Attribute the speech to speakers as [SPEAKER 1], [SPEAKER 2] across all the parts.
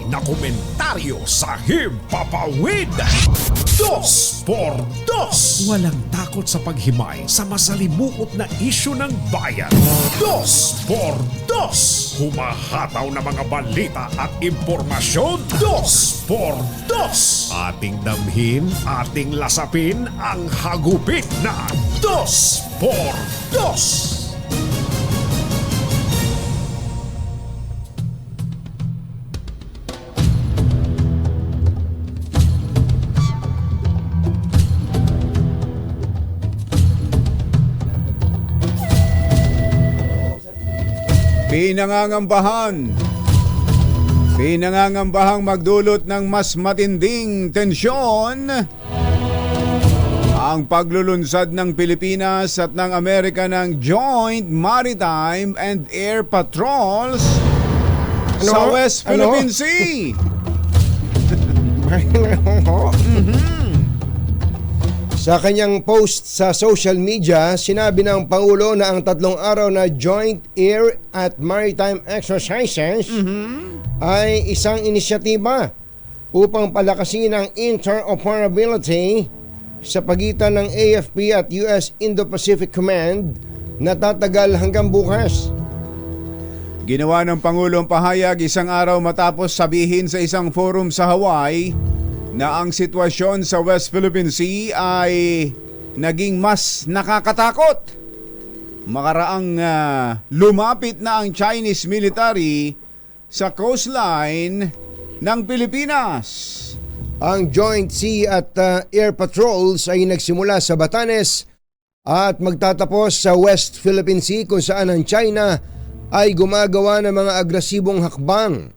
[SPEAKER 1] na komentaryo sa Himpapawid. 2x2. Walang takot sa paghimay sa masalimuot na isyu ng bayan. 2x2. Humahataw na mga balita at impormasyon. 2x2. Ating damhin, ating lasapin ang hagupit na 2x2.
[SPEAKER 2] Pinangangambahang magdulot ng mas matinding tensyon ang paglulunsad ng Pilipinas at ng Amerika ng Joint Maritime and Air Patrols sa West Philippine Sea.
[SPEAKER 3] Sa kanyang post sa social media, sinabi ng Pangulo na ang 3 araw na Joint Air at Maritime Exercises ay isang inisyatiba upang palakasin ang interoperability sa pagitan ng AFP at US Indo-Pacific Command na tatagal hanggang bukas.
[SPEAKER 2] Ginawa ng Pangulo ang pahayag isang araw matapos sabihin sa isang forum sa Hawaii na ang sitwasyon sa West Philippine Sea ay naging mas nakakatakot. Makaraang lumapit na ang Chinese military sa coastline ng Pilipinas.
[SPEAKER 3] Ang Joint Sea at Air Patrols ay nagsimula sa Batanes at magtatapos sa West Philippine Sea kung saan ang China ay gumagawa ng mga agresibong hakbang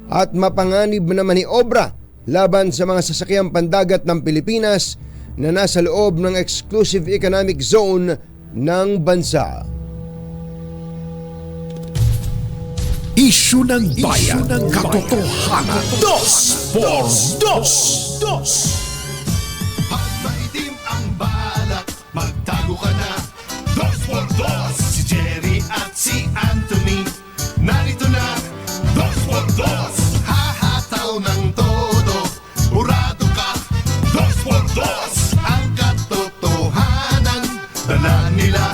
[SPEAKER 3] at mapanganib na maniobra laban sa mga sasakyang pandagat ng Pilipinas na nasa loob ng exclusive economic zone ng bansa.
[SPEAKER 1] Isyu ng bayan, katotohanan. 2x2.
[SPEAKER 4] At maitim ang balak, magtago ka na. 2x2. Si Jerry at si Anthony, narito na. 2x2. Hahataw ng todo, urado ka. 2x2. Ang katotohanan, dala nila.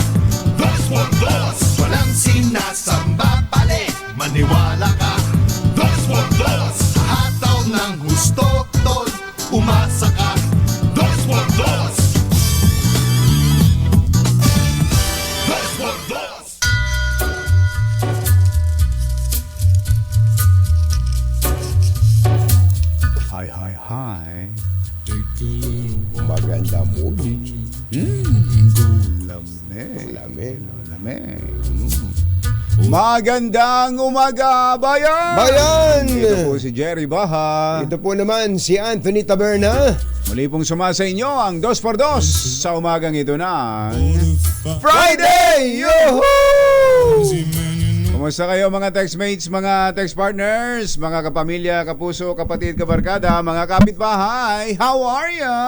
[SPEAKER 4] 2x2. Walang sinasamba pali, maniwala ka. 2x2. Hataw ng gusto, tol, umasa ka. 2x2. 2x2.
[SPEAKER 2] Hi.
[SPEAKER 3] Maganda movie.
[SPEAKER 2] Lamig. Magandang umaga, bayan!
[SPEAKER 3] Bayan!
[SPEAKER 2] Ito po si Jerry Baha.
[SPEAKER 3] Ito po naman si Anthony Taberna.
[SPEAKER 2] Muli pong sumasa inyo ang 2x2 sa umagang ito na Friday! Yoo-hoo! Kumusta kayo mga textmates, mga text partners, mga kapamilya, kapuso, kapatid, kabarkada, mga kapitbahay? How are ya?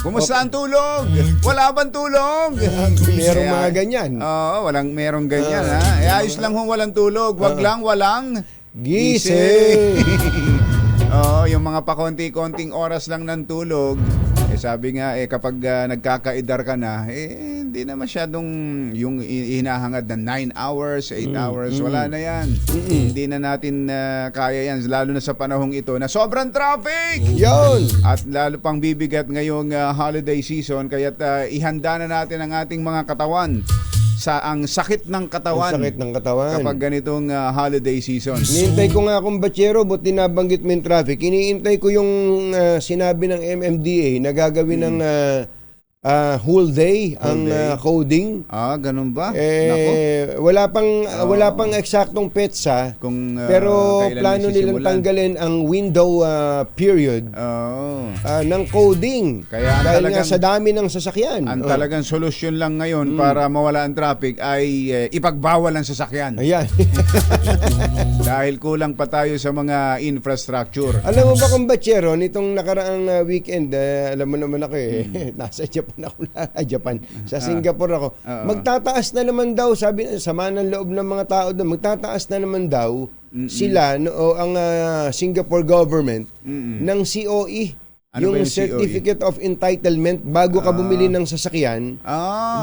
[SPEAKER 2] Kumusta ang tulog? Wala bang tulog?
[SPEAKER 3] Merong mga ganyan.
[SPEAKER 2] Oo, merong ganyan ha. Ayos lang kung walang tulog, wag lang walang
[SPEAKER 3] Gising.
[SPEAKER 2] Oo, yung mga pakonti-konting oras lang ng tulog. Sabi nga kapag nagkakaedar ka na, hindi na masyadong yung hinahangad na 9 hours, 8 hours, wala na yan. Hindi na natin kaya yan, lalo na sa panahong ito na sobrang traffic.
[SPEAKER 3] Yon.
[SPEAKER 2] At lalo pang bibigat ngayong holiday season, kaya't ihanda na natin ang ating mga katawan sa ang sakit ng katawan.
[SPEAKER 3] Ang sakit ng katawan.
[SPEAKER 2] Kapag ganitong holiday season.
[SPEAKER 3] Iniintay ko nga akong batyero, buti nabanggit mo yung traffic. Iniintay ko yung sinabi ng MMDA na gagawin ng whole day ang coding.
[SPEAKER 2] Ganun ba? Nako.
[SPEAKER 3] Wala pang eksaktong petsa.
[SPEAKER 2] Pero
[SPEAKER 3] Pero plano nilang tanggalin ang window period ng coding.
[SPEAKER 2] Kaya
[SPEAKER 3] dahil nga sa dami ng sasakyan.
[SPEAKER 2] Ang talagang solusyon lang ngayon para mawala ang traffic ay ipagbawal ang sasakyan.
[SPEAKER 3] Ayan.
[SPEAKER 2] Dahil kulang pa tayo sa mga infrastructure.
[SPEAKER 3] Alam mo ba kung batyero, nitong nakaraang weekend, alam mo naman ako nasa Japan Japan. Sa Singapore ako. Magtataas na naman daw, sabi sama ng loob ng mga tao doon, magtataas na naman daw sila o ang Singapore government ng COE.
[SPEAKER 2] Ano ba
[SPEAKER 3] yung
[SPEAKER 2] yung COE?
[SPEAKER 3] Certificate of Entitlement bago ka bumili ng sasakyan.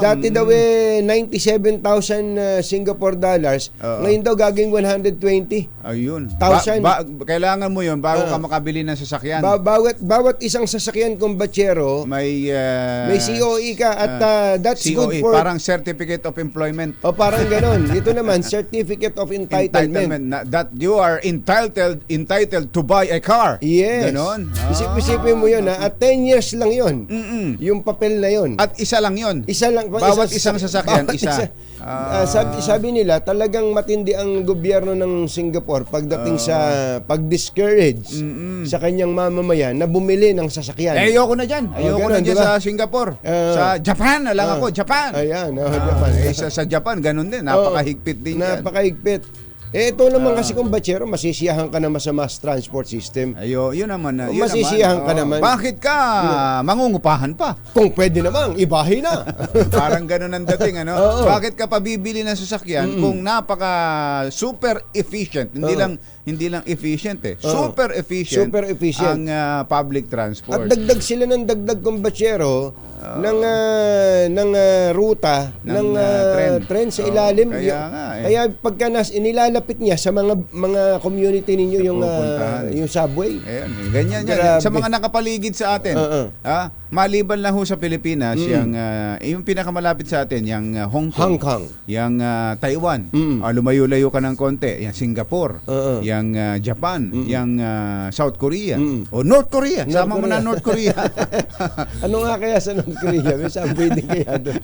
[SPEAKER 3] Dati daw 97,000 Singapore dollars. Ngayon daw gagawin 120.
[SPEAKER 2] Ayun.
[SPEAKER 3] Thousand.
[SPEAKER 2] Kailangan mo yun bago ka makabili ng sasakyan.
[SPEAKER 3] Bawat isang sasakyan kumbachero,
[SPEAKER 2] may
[SPEAKER 3] COE ka at that's
[SPEAKER 2] COE,
[SPEAKER 3] good for...
[SPEAKER 2] parang Certificate of Employment.
[SPEAKER 3] O parang ganon. Ito naman, Certificate of Entitlement.
[SPEAKER 2] That you are entitled to buy a car.
[SPEAKER 3] Yes.
[SPEAKER 2] Ganon.
[SPEAKER 3] Isipin mo yun at 10 years lang yun. Yung papel na yun.
[SPEAKER 2] At isa lang yun.
[SPEAKER 3] Isa lang.
[SPEAKER 2] Bawat isang sasakyan, isa.
[SPEAKER 3] Sabi nila, talagang matindi ang gobyerno ng Singapore pagdating sa pag-discourage sa kanyang mamamayan na bumili ng sasakyan.
[SPEAKER 2] Ayoko na dyan. Ayoko
[SPEAKER 3] ganun,
[SPEAKER 2] na dyan
[SPEAKER 3] diba?
[SPEAKER 2] sa Singapore. Sa Japan na lang ako. Japan.
[SPEAKER 3] Ayan. Japan.
[SPEAKER 2] Sa Japan, ganun din. Napakahigpit din yan.
[SPEAKER 3] Napakahigpit. Ito naman kasi kung bachero, masisiyahan ka naman sa mass transport system.
[SPEAKER 2] Yun naman.
[SPEAKER 3] Masisiyahan ka naman.
[SPEAKER 2] Bakit ka mangungupahan pa?
[SPEAKER 3] Kung pwede namang, ibahin na.
[SPEAKER 2] Parang ganun ang dating, ano? Bakit ka pa bibili ng sasakyan kung napaka super efficient? Hindi lang efficient Super efficient.
[SPEAKER 3] Super efficient.
[SPEAKER 2] Ang public transport.
[SPEAKER 3] At dagdag sila ng dagdag kumbachero ng ruta ng tren sa ilalim. Kaya pagka inilalapit niya sa mga community ninyo yung subway.
[SPEAKER 2] Ayan, ganyan yan. Sa mga nakapaligid sa atin. Maliban lang ho sa Pilipinas, yung pinakamalapit sa atin, yung Hong Kong. Yung Taiwan. Lumayo-layo ka ng konti. Yung Singapore. Yung Japan. Yung South Korea. O North Korea. Sama mo na North Korea.
[SPEAKER 3] Ano nga kaya sa North Korea? May subway din kaya doon.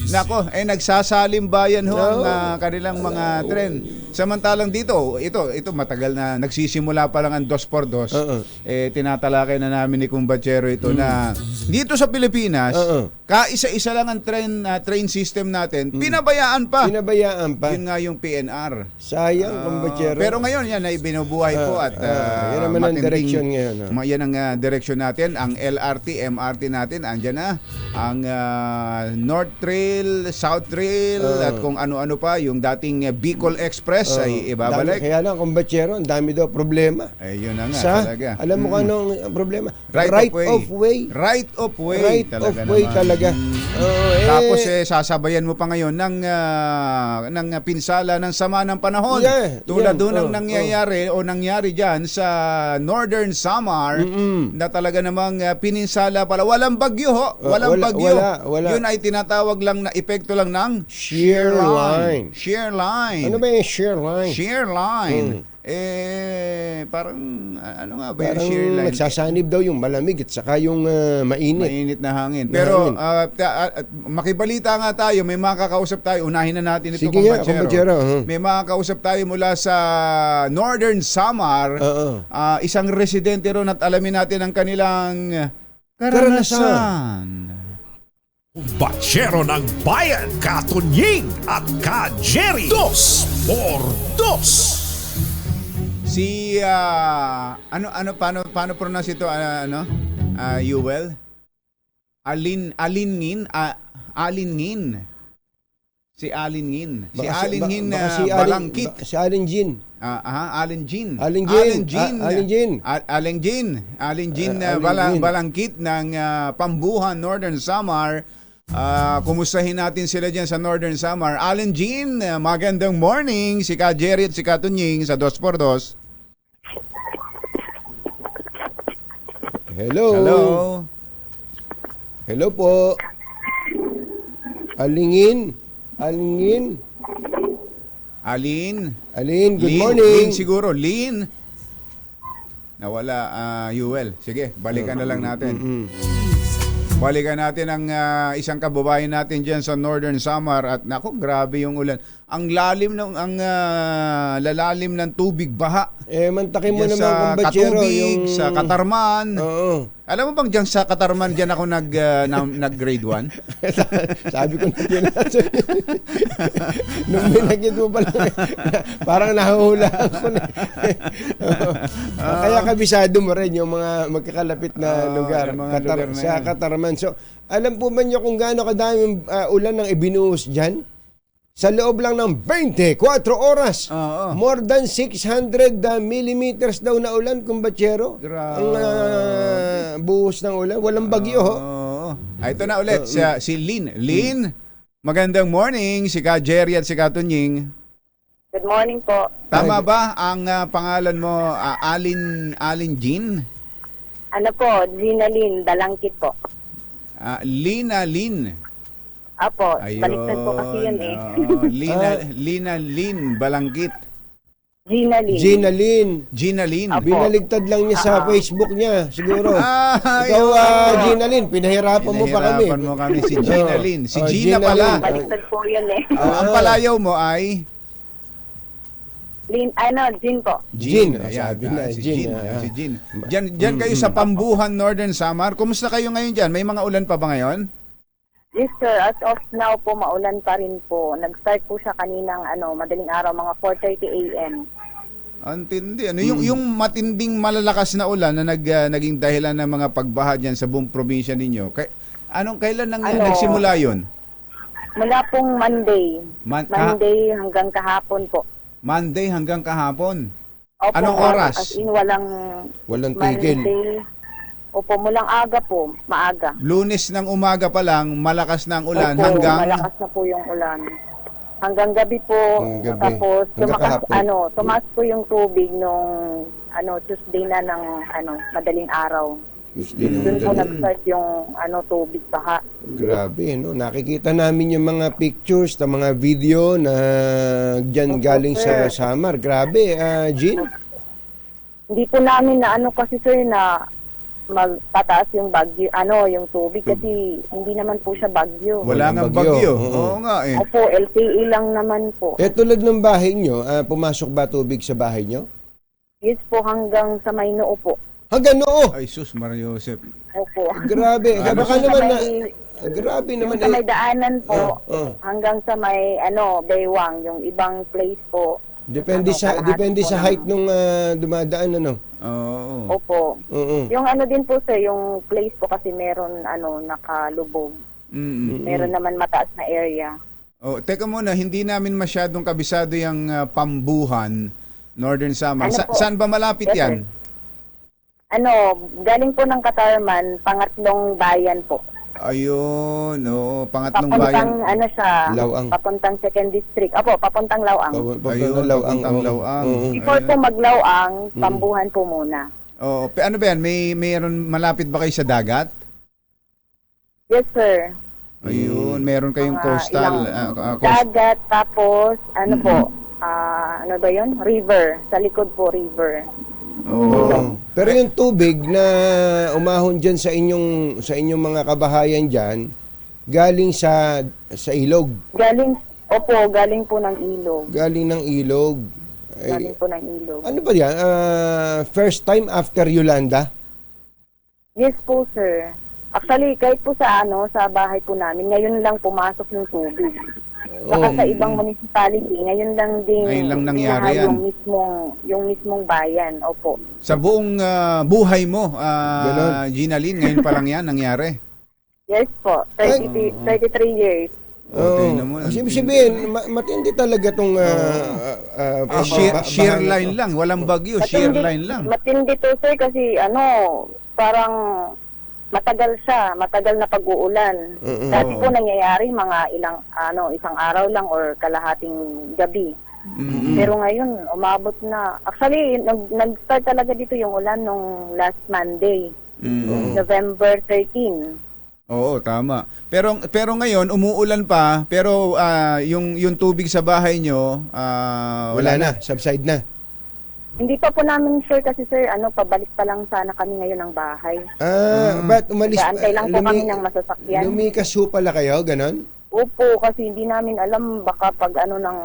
[SPEAKER 2] Nako, nagsasalimbayan ho ang kanilang mga tren. Samantalang dito, ito matagal na nagsisimula pa lang ang 2x2. Tinatalakay na namin ni Kumbachero ito na dito sa Pilipinas, kaisa-isa lang ang train system natin. Pinabayaan pa. Yun nga yung PNR.
[SPEAKER 3] Sayang, Kumbachero.
[SPEAKER 2] Pero ngayon yan ay binubuhay po at
[SPEAKER 3] yan naman ang direction ngayon.
[SPEAKER 2] Yan ang direction natin. Ang LRT, MRT natin, andyan na. Ang North Trail, South Trail, at kung ano-ano pa, yung dating Bicol Express ay ibabalik.
[SPEAKER 3] Kaya lang, Kumbachero, ang dami daw problema.
[SPEAKER 2] Yun na nga talaga.
[SPEAKER 3] Alam mo kung anong problema?
[SPEAKER 2] Right of way.
[SPEAKER 3] Right of way talaga.
[SPEAKER 2] Tapos sasabayan mo pa ngayon ng pinsala ng sama ng panahon. Tulad doon ang nangyari dyan sa Northern Samar na talaga namang pininsala pala. Walang bagyo ho. Walang bagyo.
[SPEAKER 3] Wala.
[SPEAKER 2] Yun ay tinatawag lang na epekto lang ng
[SPEAKER 3] shear line.
[SPEAKER 2] Shear line.
[SPEAKER 3] Ano ba yung shear line?
[SPEAKER 2] Shear line. Parang ano nga ba yung shear line?
[SPEAKER 3] Nagsasanib daw yung malamig at saka yung mainit.
[SPEAKER 2] Mainit na hangin. Pero makibalita nga tayo, may makakausap tayo. Unahin na natin ito, Kumbachero. May makakausap tayo mula sa Northern Samar. Isang residente ron at alamin natin ang kanilang karanasan.
[SPEAKER 1] Bachero ng Bayan, Katunying at Ka-Jerry. 2x2.
[SPEAKER 2] Si paano pronounce ito Yuel? Alin Ngin. Si Alin Ngin. Si Alin Ngin Balangkit.
[SPEAKER 3] Si Alin Jin.
[SPEAKER 2] Alin Jin Balangkit ng Pambuhan, Northern Samar. Kumustahin natin sila dyan sa Northern Samar. Allen Jean, magandang morning. Si Ka Jerry at si Ka Tunying sa 2x2.
[SPEAKER 3] Hello. Hello po. Alin, good morning.
[SPEAKER 2] Lin siguro, Lin. Nawala, Yuel. Sige, balikan na lang natin. Balikan natin ang isang kababayan natin dyan sa Northern Samar at naku, grabe yung ulan. ang lalim ng lalalim ng tubig baha.
[SPEAKER 3] Mantakin mo
[SPEAKER 2] Diyan
[SPEAKER 3] naman
[SPEAKER 2] sa
[SPEAKER 3] kung Batchero,
[SPEAKER 2] Katubig, sa Katarman.
[SPEAKER 3] Oo.
[SPEAKER 2] Alam mo bang diyan sa Katarman diyan ako nag grade 1?
[SPEAKER 3] Sabi ko na yun. Nung binagit mo pala, parang nahuhula ako na. Kaya kabisado mo rin yung mga magkakalapit na lugar,
[SPEAKER 2] yung mga lugar na
[SPEAKER 3] sa
[SPEAKER 2] yan.
[SPEAKER 3] Katarman. So, alam po ba niyo kung gaano kadaming ulan ang ibinuhos dyan? Sa loob lang ng 24 oras.
[SPEAKER 2] Oo.
[SPEAKER 3] More than 600 millimeters daw na ulan, Kumbatsero.
[SPEAKER 2] Grabe.
[SPEAKER 3] Ang buhos ng ulan. Walang bagyo, ho.
[SPEAKER 2] Oo. Ito na ulit si Lynn. Lynn, magandang morning. Si Ka Jerry at si Ka Tunying.
[SPEAKER 5] Good morning po.
[SPEAKER 2] Tama ba ang pangalan mo, Alin Jean?
[SPEAKER 5] Ano po, Gina Lynn, Dalangkit po.
[SPEAKER 2] Lina Lynn.
[SPEAKER 5] Apo,
[SPEAKER 2] Ayun.
[SPEAKER 5] baliktad po kasi yun eh.
[SPEAKER 2] Oo. Lina Lynn Balangkit.
[SPEAKER 5] Gina Lynn.
[SPEAKER 3] Gina Lynn.
[SPEAKER 2] Gina Lynn.
[SPEAKER 5] Apo.
[SPEAKER 3] Binaligtad lang niya sa Facebook niya, siguro. Ikaw,
[SPEAKER 2] ayun.
[SPEAKER 3] Gina Lynn, pinahirapan mo pa kami.
[SPEAKER 2] Pinahirapan mo kami si Gina
[SPEAKER 3] Oo.
[SPEAKER 2] Lynn. Si
[SPEAKER 3] Oh,
[SPEAKER 2] Gina
[SPEAKER 3] Gina
[SPEAKER 2] pala.
[SPEAKER 3] Lynn.
[SPEAKER 5] Baliktad po yun eh.
[SPEAKER 2] Ang palayaw mo ay
[SPEAKER 5] Jean po.
[SPEAKER 3] Jean.
[SPEAKER 2] Ayan,
[SPEAKER 3] Sabi na,
[SPEAKER 2] si
[SPEAKER 3] Jean.
[SPEAKER 2] Jean. Si Jean. Diyan kayo sa Pambuhan, Northern Samar. Kumusta kayo ngayon diyan? May mga ulan pa ba ngayon?
[SPEAKER 5] Yes sir, as of now po, maulan pa rin po. Nag-start po siya kaninang madaling araw, mga 4:30 a.m.
[SPEAKER 2] Antindi. Ano yung matinding malalakas na ulan na naging dahilan ng mga pagbaha diyan sa buong probinsya ninyo? Kailan nagsimula 'yon?
[SPEAKER 5] Mula pong Monday. Monday hanggang kahapon po.
[SPEAKER 2] Monday hanggang kahapon.
[SPEAKER 5] Opo,
[SPEAKER 2] Anong oras?
[SPEAKER 5] As in, walang
[SPEAKER 3] tigil.
[SPEAKER 5] Monday. Opo, mulang aga po, maaga.
[SPEAKER 2] Lunes ng umaga pa lang, malakas na ang ulan
[SPEAKER 5] Opo,
[SPEAKER 2] hanggang
[SPEAKER 5] malakas na po yung ulan. Hanggang gabi po.
[SPEAKER 3] Hanggang gabi.
[SPEAKER 5] Tapos
[SPEAKER 3] Hanggang kahapon.
[SPEAKER 5] tumaas po yung tubig nung Tuesday na ng madaling araw. Doon po nag-start yung tubig baha.
[SPEAKER 3] Grabe, no? Nakikita namin yung mga pictures, na mga video na dyan
[SPEAKER 5] Opo,
[SPEAKER 3] galing
[SPEAKER 5] sir.
[SPEAKER 3] sa Samar. Grabe, Jean.
[SPEAKER 5] Hindi po namin na kasi sir na magtataas yung bagyo, yung tubig kasi hindi naman po siya bagyo.
[SPEAKER 2] wala
[SPEAKER 3] Walang
[SPEAKER 2] nang
[SPEAKER 3] bagyo.
[SPEAKER 2] bagyo.
[SPEAKER 3] Oo.
[SPEAKER 2] Oo nga eh.
[SPEAKER 5] Opo, LTE lang naman po.
[SPEAKER 3] Tulad ng bahay nyo, pumasok ba tubig sa bahay nyo?
[SPEAKER 5] Yes po, hanggang sa may noo po.
[SPEAKER 3] Hanggang noo!
[SPEAKER 2] Ay sus, Mario Joseph.
[SPEAKER 5] Opo.
[SPEAKER 3] Grabe. Baka
[SPEAKER 5] Hanggang
[SPEAKER 3] naman
[SPEAKER 5] sa
[SPEAKER 3] na...
[SPEAKER 5] may-
[SPEAKER 3] Grabe
[SPEAKER 5] Yung
[SPEAKER 3] naman.
[SPEAKER 5] sa may daanan po,
[SPEAKER 3] hanggang
[SPEAKER 5] hanggang sa may Baywang, yung ibang place po.
[SPEAKER 3] Depende sa
[SPEAKER 5] kalahati po ng-
[SPEAKER 3] height nung dumadaan, ano?
[SPEAKER 2] Oo.
[SPEAKER 5] Opo.
[SPEAKER 3] Oo.
[SPEAKER 5] Yung din po sir, yung place po kasi meron nakalubog.
[SPEAKER 2] Mm-mm.
[SPEAKER 5] Meron naman mataas na area.
[SPEAKER 2] Oh, teka muna, hindi namin masyadong kabisado yung Pambuhan, Northern Samar.
[SPEAKER 5] Ano po?
[SPEAKER 2] Saan ba malapit
[SPEAKER 5] Yes,
[SPEAKER 2] yan?
[SPEAKER 5] Galing po ng Katarman, pangatlong bayan po.
[SPEAKER 2] Ayun, pangatlong
[SPEAKER 5] Papuntang
[SPEAKER 2] bayan.
[SPEAKER 3] Lawang.
[SPEAKER 5] papuntang 2nd district. Opo, papuntang Lawang.
[SPEAKER 2] Ayun, papuntang Lawang.
[SPEAKER 5] Before po maglawang, Pambuhan po muna.
[SPEAKER 2] Oh, ano ba yan? Mayroon malapit ba kayo sa dagat?
[SPEAKER 5] Yes sir.
[SPEAKER 2] Ayun, meron kayong
[SPEAKER 5] Mga
[SPEAKER 2] coastal.
[SPEAKER 5] ilang dagat, tapos ano ba yun? River. Sa likod po, river.
[SPEAKER 2] Oh.
[SPEAKER 3] Pero yung tubig na umahon dyan sa inyong mga kabahayan dyan, galing sa ilog.
[SPEAKER 5] Galing po ng ilog.
[SPEAKER 3] Galing ng ilog.
[SPEAKER 5] Galing po ng ilog.
[SPEAKER 3] Ano ba yan? First time after Yolanda?
[SPEAKER 5] Yes po, sir. Actually, kahit po sa bahay po namin, ngayon lang pumasok yung tubig. Saka sa ibang municipality, ngayon lang
[SPEAKER 2] nangyari yan.
[SPEAKER 5] Yung mismong bayan. Opo.
[SPEAKER 2] Sa buong buhay mo,
[SPEAKER 3] Ganon.
[SPEAKER 2] Gina Lynn, ngayon pa lang yan nangyari.
[SPEAKER 5] Yes po. 33 years.
[SPEAKER 2] Tingnan mo.
[SPEAKER 3] Sabihin, matindi talaga itong
[SPEAKER 2] sheer line lang, walang bagyo, sheer line lang.
[SPEAKER 5] Matindi to, sir, kasi parang matagal na pag-uulan. Dati po nangyayari mga isang araw lang or kalahating gabi. Pero ngayon, umabot na. Actually, nag-start talaga dito yung ulan nung last Monday, November 13.
[SPEAKER 2] Oo, tama. Pero ngayon umuulan pa, pero yung tubig sa bahay nyo
[SPEAKER 3] wala na, subside na.
[SPEAKER 5] Hindi pa po namin sure kasi sir, pabalik pa lang sana kami ngayon ng bahay.
[SPEAKER 3] Ba't umalis?
[SPEAKER 5] Gaantay lang po kami ng masasakyan.
[SPEAKER 3] Lumikas ho pala kayo, ganon?
[SPEAKER 5] Opo, kasi hindi namin alam baka pag ano ng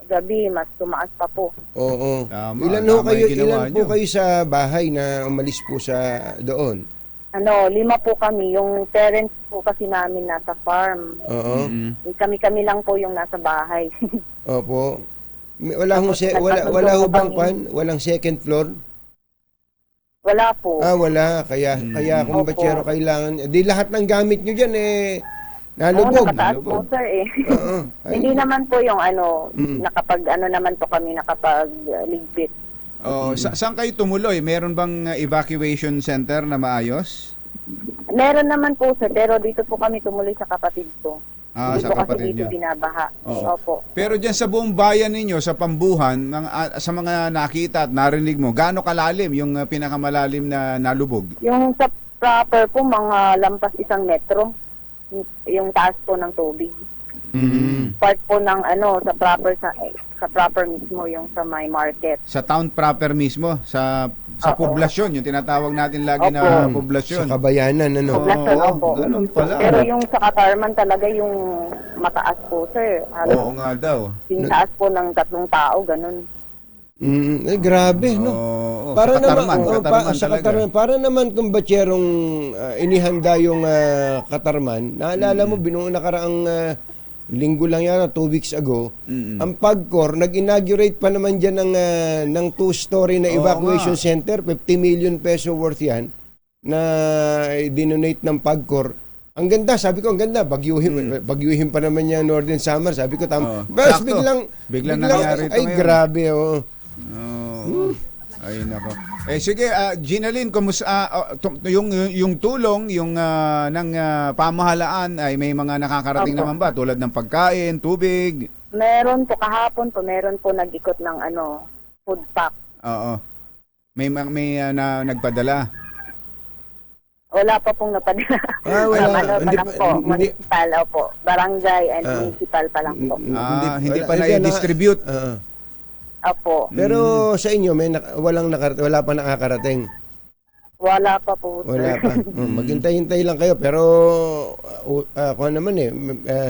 [SPEAKER 5] gabi, mas tumaas pa po.
[SPEAKER 3] Oo.
[SPEAKER 2] Tama,
[SPEAKER 3] Ilan
[SPEAKER 2] tama yung ginawa
[SPEAKER 3] ilan po
[SPEAKER 2] nyo.
[SPEAKER 3] kayo sa bahay na umalis po sa doon?
[SPEAKER 5] 5 po kami. Yung parents po kasi namin nasa farm.
[SPEAKER 3] Oo.
[SPEAKER 5] Kami lang po yung nasa bahay.
[SPEAKER 3] Opo. Wala hong
[SPEAKER 5] Tapos
[SPEAKER 3] wala ho
[SPEAKER 5] nagkasundo
[SPEAKER 3] bang
[SPEAKER 5] kami.
[SPEAKER 3] walang second floor?
[SPEAKER 5] Wala po.
[SPEAKER 3] Wala. Kaya kung
[SPEAKER 5] Opo.
[SPEAKER 3] batsero kailangan, di lahat ng gamit nyo dyan
[SPEAKER 5] Oo,
[SPEAKER 3] nalubog.
[SPEAKER 5] nakataas po, sir eh.
[SPEAKER 3] Oo. Ay,
[SPEAKER 5] Hindi naman po yung nakapag-ligpit.
[SPEAKER 2] Oh, saan kayo tumuloy? Meron bang evacuation center na maayos?
[SPEAKER 5] Meron naman po, sir, pero dito po kami tumuloy sa kapatid ko. Hindi
[SPEAKER 2] Sa
[SPEAKER 5] po
[SPEAKER 2] kapatid
[SPEAKER 5] kasi dito
[SPEAKER 2] nyo.
[SPEAKER 5] binabaha.
[SPEAKER 2] Oo.
[SPEAKER 5] Opo.
[SPEAKER 2] Pero dyan sa buong bayan ninyo, sa Pambuhan, sa mga nakita at narinig mo, gaano kalalim yung pinakamalalim na nalubog?
[SPEAKER 5] Yung sa proper po, mga lampas 1 metro. Yung taas po ng tubig. Part po ng sa proper mismo, yung sa my market.
[SPEAKER 2] Sa town proper mismo, sa
[SPEAKER 5] Oo.
[SPEAKER 2] poblasyon, yung tinatawag natin lagi na
[SPEAKER 5] Opo.
[SPEAKER 3] sa
[SPEAKER 2] poblasyon.
[SPEAKER 3] kabayanan, ano?
[SPEAKER 5] Poblasyon,
[SPEAKER 2] Oo,
[SPEAKER 5] opo.
[SPEAKER 2] ganun pala.
[SPEAKER 5] Pero yung sa Katarman talaga yung mataas po, sir.
[SPEAKER 2] Oo
[SPEAKER 5] Halos
[SPEAKER 2] nga daw.
[SPEAKER 5] yung taas po ng 3 tao, ganun.
[SPEAKER 3] Grabe, no?
[SPEAKER 2] Oo,
[SPEAKER 3] Para
[SPEAKER 2] sa Katarman,
[SPEAKER 3] naman,
[SPEAKER 2] Katarman
[SPEAKER 3] sa
[SPEAKER 2] talaga.
[SPEAKER 3] Katarman, para naman kung batsyerong inihanda yung Katarman, naalala mo, binuong nakaraang linggo lang yan, 2 weeks ago, ang PAGCOR, nag-inaugurate pa naman dyan ng 2-story na
[SPEAKER 2] Oo
[SPEAKER 3] evacuation
[SPEAKER 2] nga.
[SPEAKER 3] center, 50 million peso worth yan, na dinonate ng PAGCOR. Ang ganda, sabi ko, ang ganda, bagyuhin pa naman yung Northern Summer, sabi ko,
[SPEAKER 2] Oo.
[SPEAKER 3] Bas,
[SPEAKER 2] Sakto. Biglang nangyari ito
[SPEAKER 3] ay,
[SPEAKER 2] ngayon.
[SPEAKER 3] grabe, oh.
[SPEAKER 2] Oo. Ay nako. Sige, Ginaline, yung tulong ng pamahalaan ay may mga nakakarating
[SPEAKER 5] Opo.
[SPEAKER 2] naman ba tulad ng pagkain, tubig?
[SPEAKER 5] Meron po kahapon po, meron po nag-ikot ng food pack.
[SPEAKER 2] Oo. May nagpadala.
[SPEAKER 5] Wala pa pong napadala.
[SPEAKER 3] Wala.
[SPEAKER 5] Pa lang po,
[SPEAKER 3] Hindi-
[SPEAKER 5] municipal, opo. Barangay and municipal pa lang po.
[SPEAKER 2] Hindi pa
[SPEAKER 3] Hindi,
[SPEAKER 2] na-distribute.
[SPEAKER 5] Opo.
[SPEAKER 3] Pero sa inyo wala pa nakakarating.
[SPEAKER 5] Wala pa po, sir.
[SPEAKER 3] Wala pa. Maghintay-hintay lang kayo pero kung naman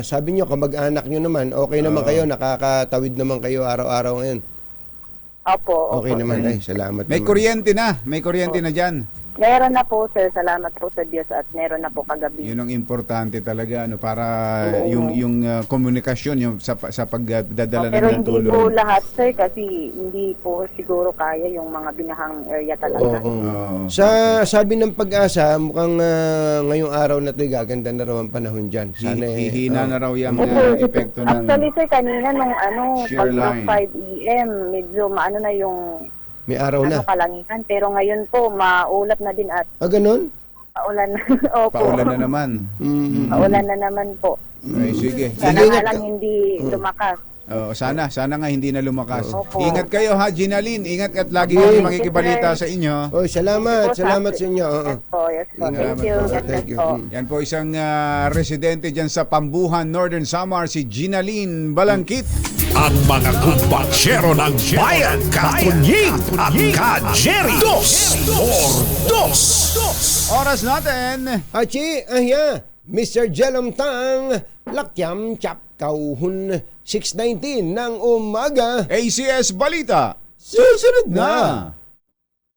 [SPEAKER 3] sabi niyo kamag-anak niyo naman, okay naman kayo, nakakatawid naman kayo araw-araw ngayon.
[SPEAKER 5] Opo.
[SPEAKER 3] Okay
[SPEAKER 5] opo,
[SPEAKER 3] naman
[SPEAKER 5] sir.
[SPEAKER 3] ay, salamat
[SPEAKER 2] May
[SPEAKER 3] naman.
[SPEAKER 2] kuryente na diyan.
[SPEAKER 5] Meron na po, sir. Salamat po sa Diyos at meron na po kagabi.
[SPEAKER 2] Yun ang importante talaga para yung komunikasyon yung sa pagdadala
[SPEAKER 5] Pero
[SPEAKER 2] ng
[SPEAKER 5] hindi
[SPEAKER 2] tulong.
[SPEAKER 5] po lahat, sir, kasi hindi po siguro kaya yung mga binahang area talaga.
[SPEAKER 2] Oo.
[SPEAKER 3] Sa sabi ng Pag-asa, mukhang ngayong araw na 'to gaganda na raw ang panahon diyan. Sana
[SPEAKER 2] Hihina na raw yung
[SPEAKER 5] Opo,
[SPEAKER 2] epekto ng
[SPEAKER 5] actually, sir, kanina nung
[SPEAKER 2] shear
[SPEAKER 5] pag
[SPEAKER 2] line.
[SPEAKER 5] 5 AM, medyo maano na yung
[SPEAKER 3] may araw na.
[SPEAKER 5] kalangitan. Pero ngayon po, maulap na din at
[SPEAKER 3] Ganun?
[SPEAKER 5] paulan na. Opo.
[SPEAKER 2] paulan na naman.
[SPEAKER 5] Paulan na naman po.
[SPEAKER 2] Ay, sige.
[SPEAKER 5] Sana
[SPEAKER 3] Ingat
[SPEAKER 5] nga lang
[SPEAKER 3] ka.
[SPEAKER 5] hindi lumakas.
[SPEAKER 2] Sana nga hindi na lumakas.
[SPEAKER 5] Opo.
[SPEAKER 2] Ingat kayo ha, Ginaline. Ingat at lagi
[SPEAKER 5] Opo,
[SPEAKER 2] kami
[SPEAKER 5] thank you,
[SPEAKER 2] makikibalita
[SPEAKER 5] sir.
[SPEAKER 2] sa inyo.
[SPEAKER 3] Salamat
[SPEAKER 5] Opo,
[SPEAKER 3] sa
[SPEAKER 5] sir.
[SPEAKER 3] inyo.
[SPEAKER 5] Yes po, yes po.
[SPEAKER 3] Ingat.
[SPEAKER 5] Thank you.
[SPEAKER 3] Salamat po.
[SPEAKER 5] God
[SPEAKER 3] Thank
[SPEAKER 5] bless
[SPEAKER 3] you.
[SPEAKER 5] po.
[SPEAKER 2] Yan po isang residente dyan sa Pambuhan, Northern Samar, si Ginaline Balangkit.
[SPEAKER 1] Ang mga kumbatsero ng bayan, Katunying at Ka-Jerry. 2x2.
[SPEAKER 2] Oras natin.
[SPEAKER 3] Achi, Mr. Jelom Tang, Lakyam Chap Kauhun, 6:19 ng umaga.
[SPEAKER 2] ACS Balita.
[SPEAKER 3] Susunod na.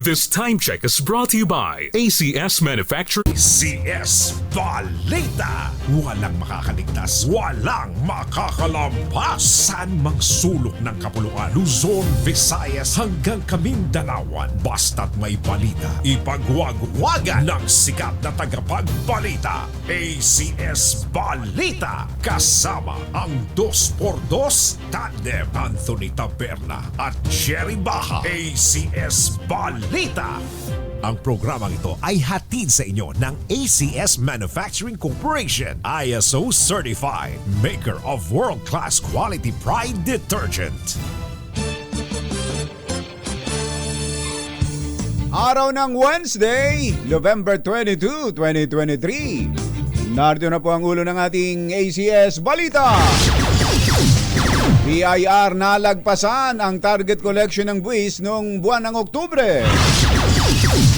[SPEAKER 4] This time check is brought to you by ACS Manufacturing.
[SPEAKER 1] CS Balita. Walang makakaligtas, walang makakalampas. Saan mang sulok ng kapuluan, Luzon, Visayas hanggang Kamindalawan. Basta't may balita, ipagwagwagan ng sikat na tagapagbalita. ACS Balita. Kasama ang 2x2 tandem Anthony Taberna at Jerry Baja. ACS Balita. Ang programang ito ay hatid sa inyo ng ACS Manufacturing Corporation, ISO Certified, maker of world-class quality pride detergent.
[SPEAKER 2] Araw ng Wednesday, November 22, 2023. Narito na po ang ulo ng ating ACS Balita. BIR nalagpasan ang target collection ng buwis noong buwan ng Oktubre.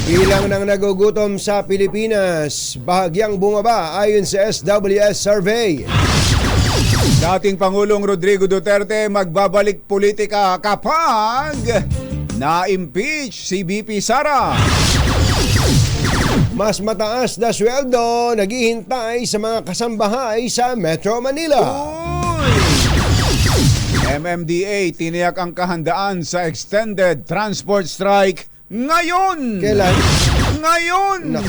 [SPEAKER 3] Bilang ng nagugutom sa Pilipinas, bahagyang bumaba ayon sa SWS survey.
[SPEAKER 2] Dating Pangulong Rodrigo Duterte magbabalik politika kapag na-impeach si BP Sara.
[SPEAKER 3] Mas mataas na sweldo naghihintay sa mga kasambahay sa Metro Manila.
[SPEAKER 2] MMDA tiniyak ang kahandaan sa extended transport strike ngayon.
[SPEAKER 3] Kailan?
[SPEAKER 2] Ngayon.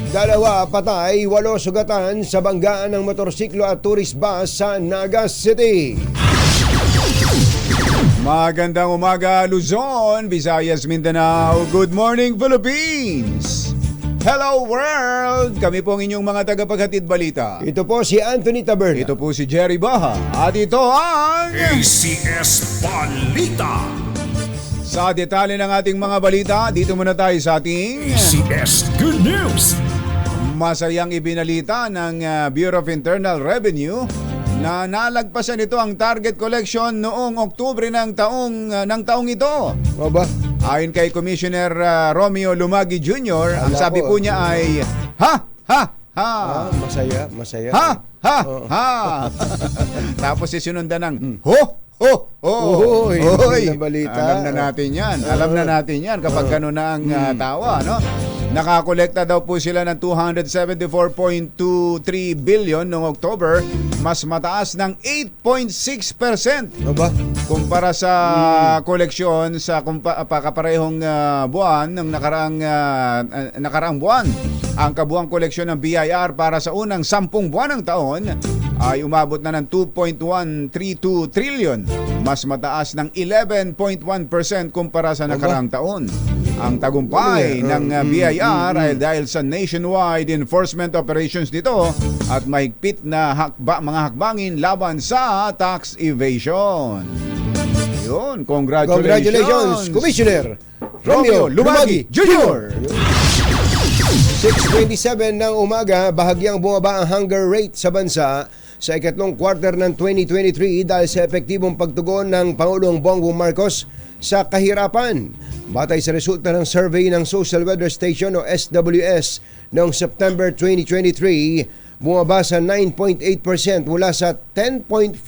[SPEAKER 3] Dalawa patay, 8 sugatan sa banggaan ng motorsiklo at tourist bus sa Naga City.
[SPEAKER 2] Magandang umaga Luzon, Visayas, Mindanao. Good morning Philippines. Hello world. Kami po ang inyong mga tagapaghatid balita.
[SPEAKER 3] Ito po si Anthony Taberna.
[SPEAKER 2] Ito po si Jerry Baha. At ito ang
[SPEAKER 1] ACS Balita.
[SPEAKER 2] sa detalye ng ating mga balita. Dito muna tayo sa ating
[SPEAKER 1] ACS Good News.
[SPEAKER 2] masayang ibinalita ng Bureau of Internal Revenue na nalagpasan ito ang target collection noong Oktubre ng taong ito.
[SPEAKER 3] O ba?
[SPEAKER 2] Ayon kay Commissioner Romeo Lumagi Jr., ang
[SPEAKER 3] Wala
[SPEAKER 2] sabi
[SPEAKER 3] po.
[SPEAKER 2] po niya ay ha ha ha.
[SPEAKER 3] Masaya.
[SPEAKER 2] Ha ha ha. Tapos sinundan ng ho ho ho.
[SPEAKER 3] Uy,
[SPEAKER 2] Hoy.
[SPEAKER 3] ang balita.
[SPEAKER 2] Alam na natin 'yan. Alam na natin 'yan kapag gano'n na ang tawa, no? Nakakolekta daw po sila ng 274.23 billion noong October, mas mataas ng 8.6%
[SPEAKER 3] O ba?
[SPEAKER 2] kumpara sa koleksyon sa kaparehong buwan ng nakaraang buwan. Ang kabuang koleksyon ng BIR para sa unang 10 buwan ng taon ay umabot na ng 2.132 trillion, mas mataas ng 11.1% kumpara sa nakaraang taon. Ang tagumpay ng BIR ay dahil sa nationwide enforcement operations nito at mahigpit na mga hakbangin laban sa tax evasion. Yun, congratulations,
[SPEAKER 3] Commissioner Romeo Lumagi Jr. 6:27 ng umaga, bahagyang bumaba ang hunger rate sa bansa sa ikatlong quarter ng 2023 dahil sa epektibong pagtugon ng Pangulong Bongbong Marcos sa kahirapan. Batay sa resulta ng survey ng Social Weather Station o SWS noong September 2023, bumaba sa 9.8% mula sa 10.4%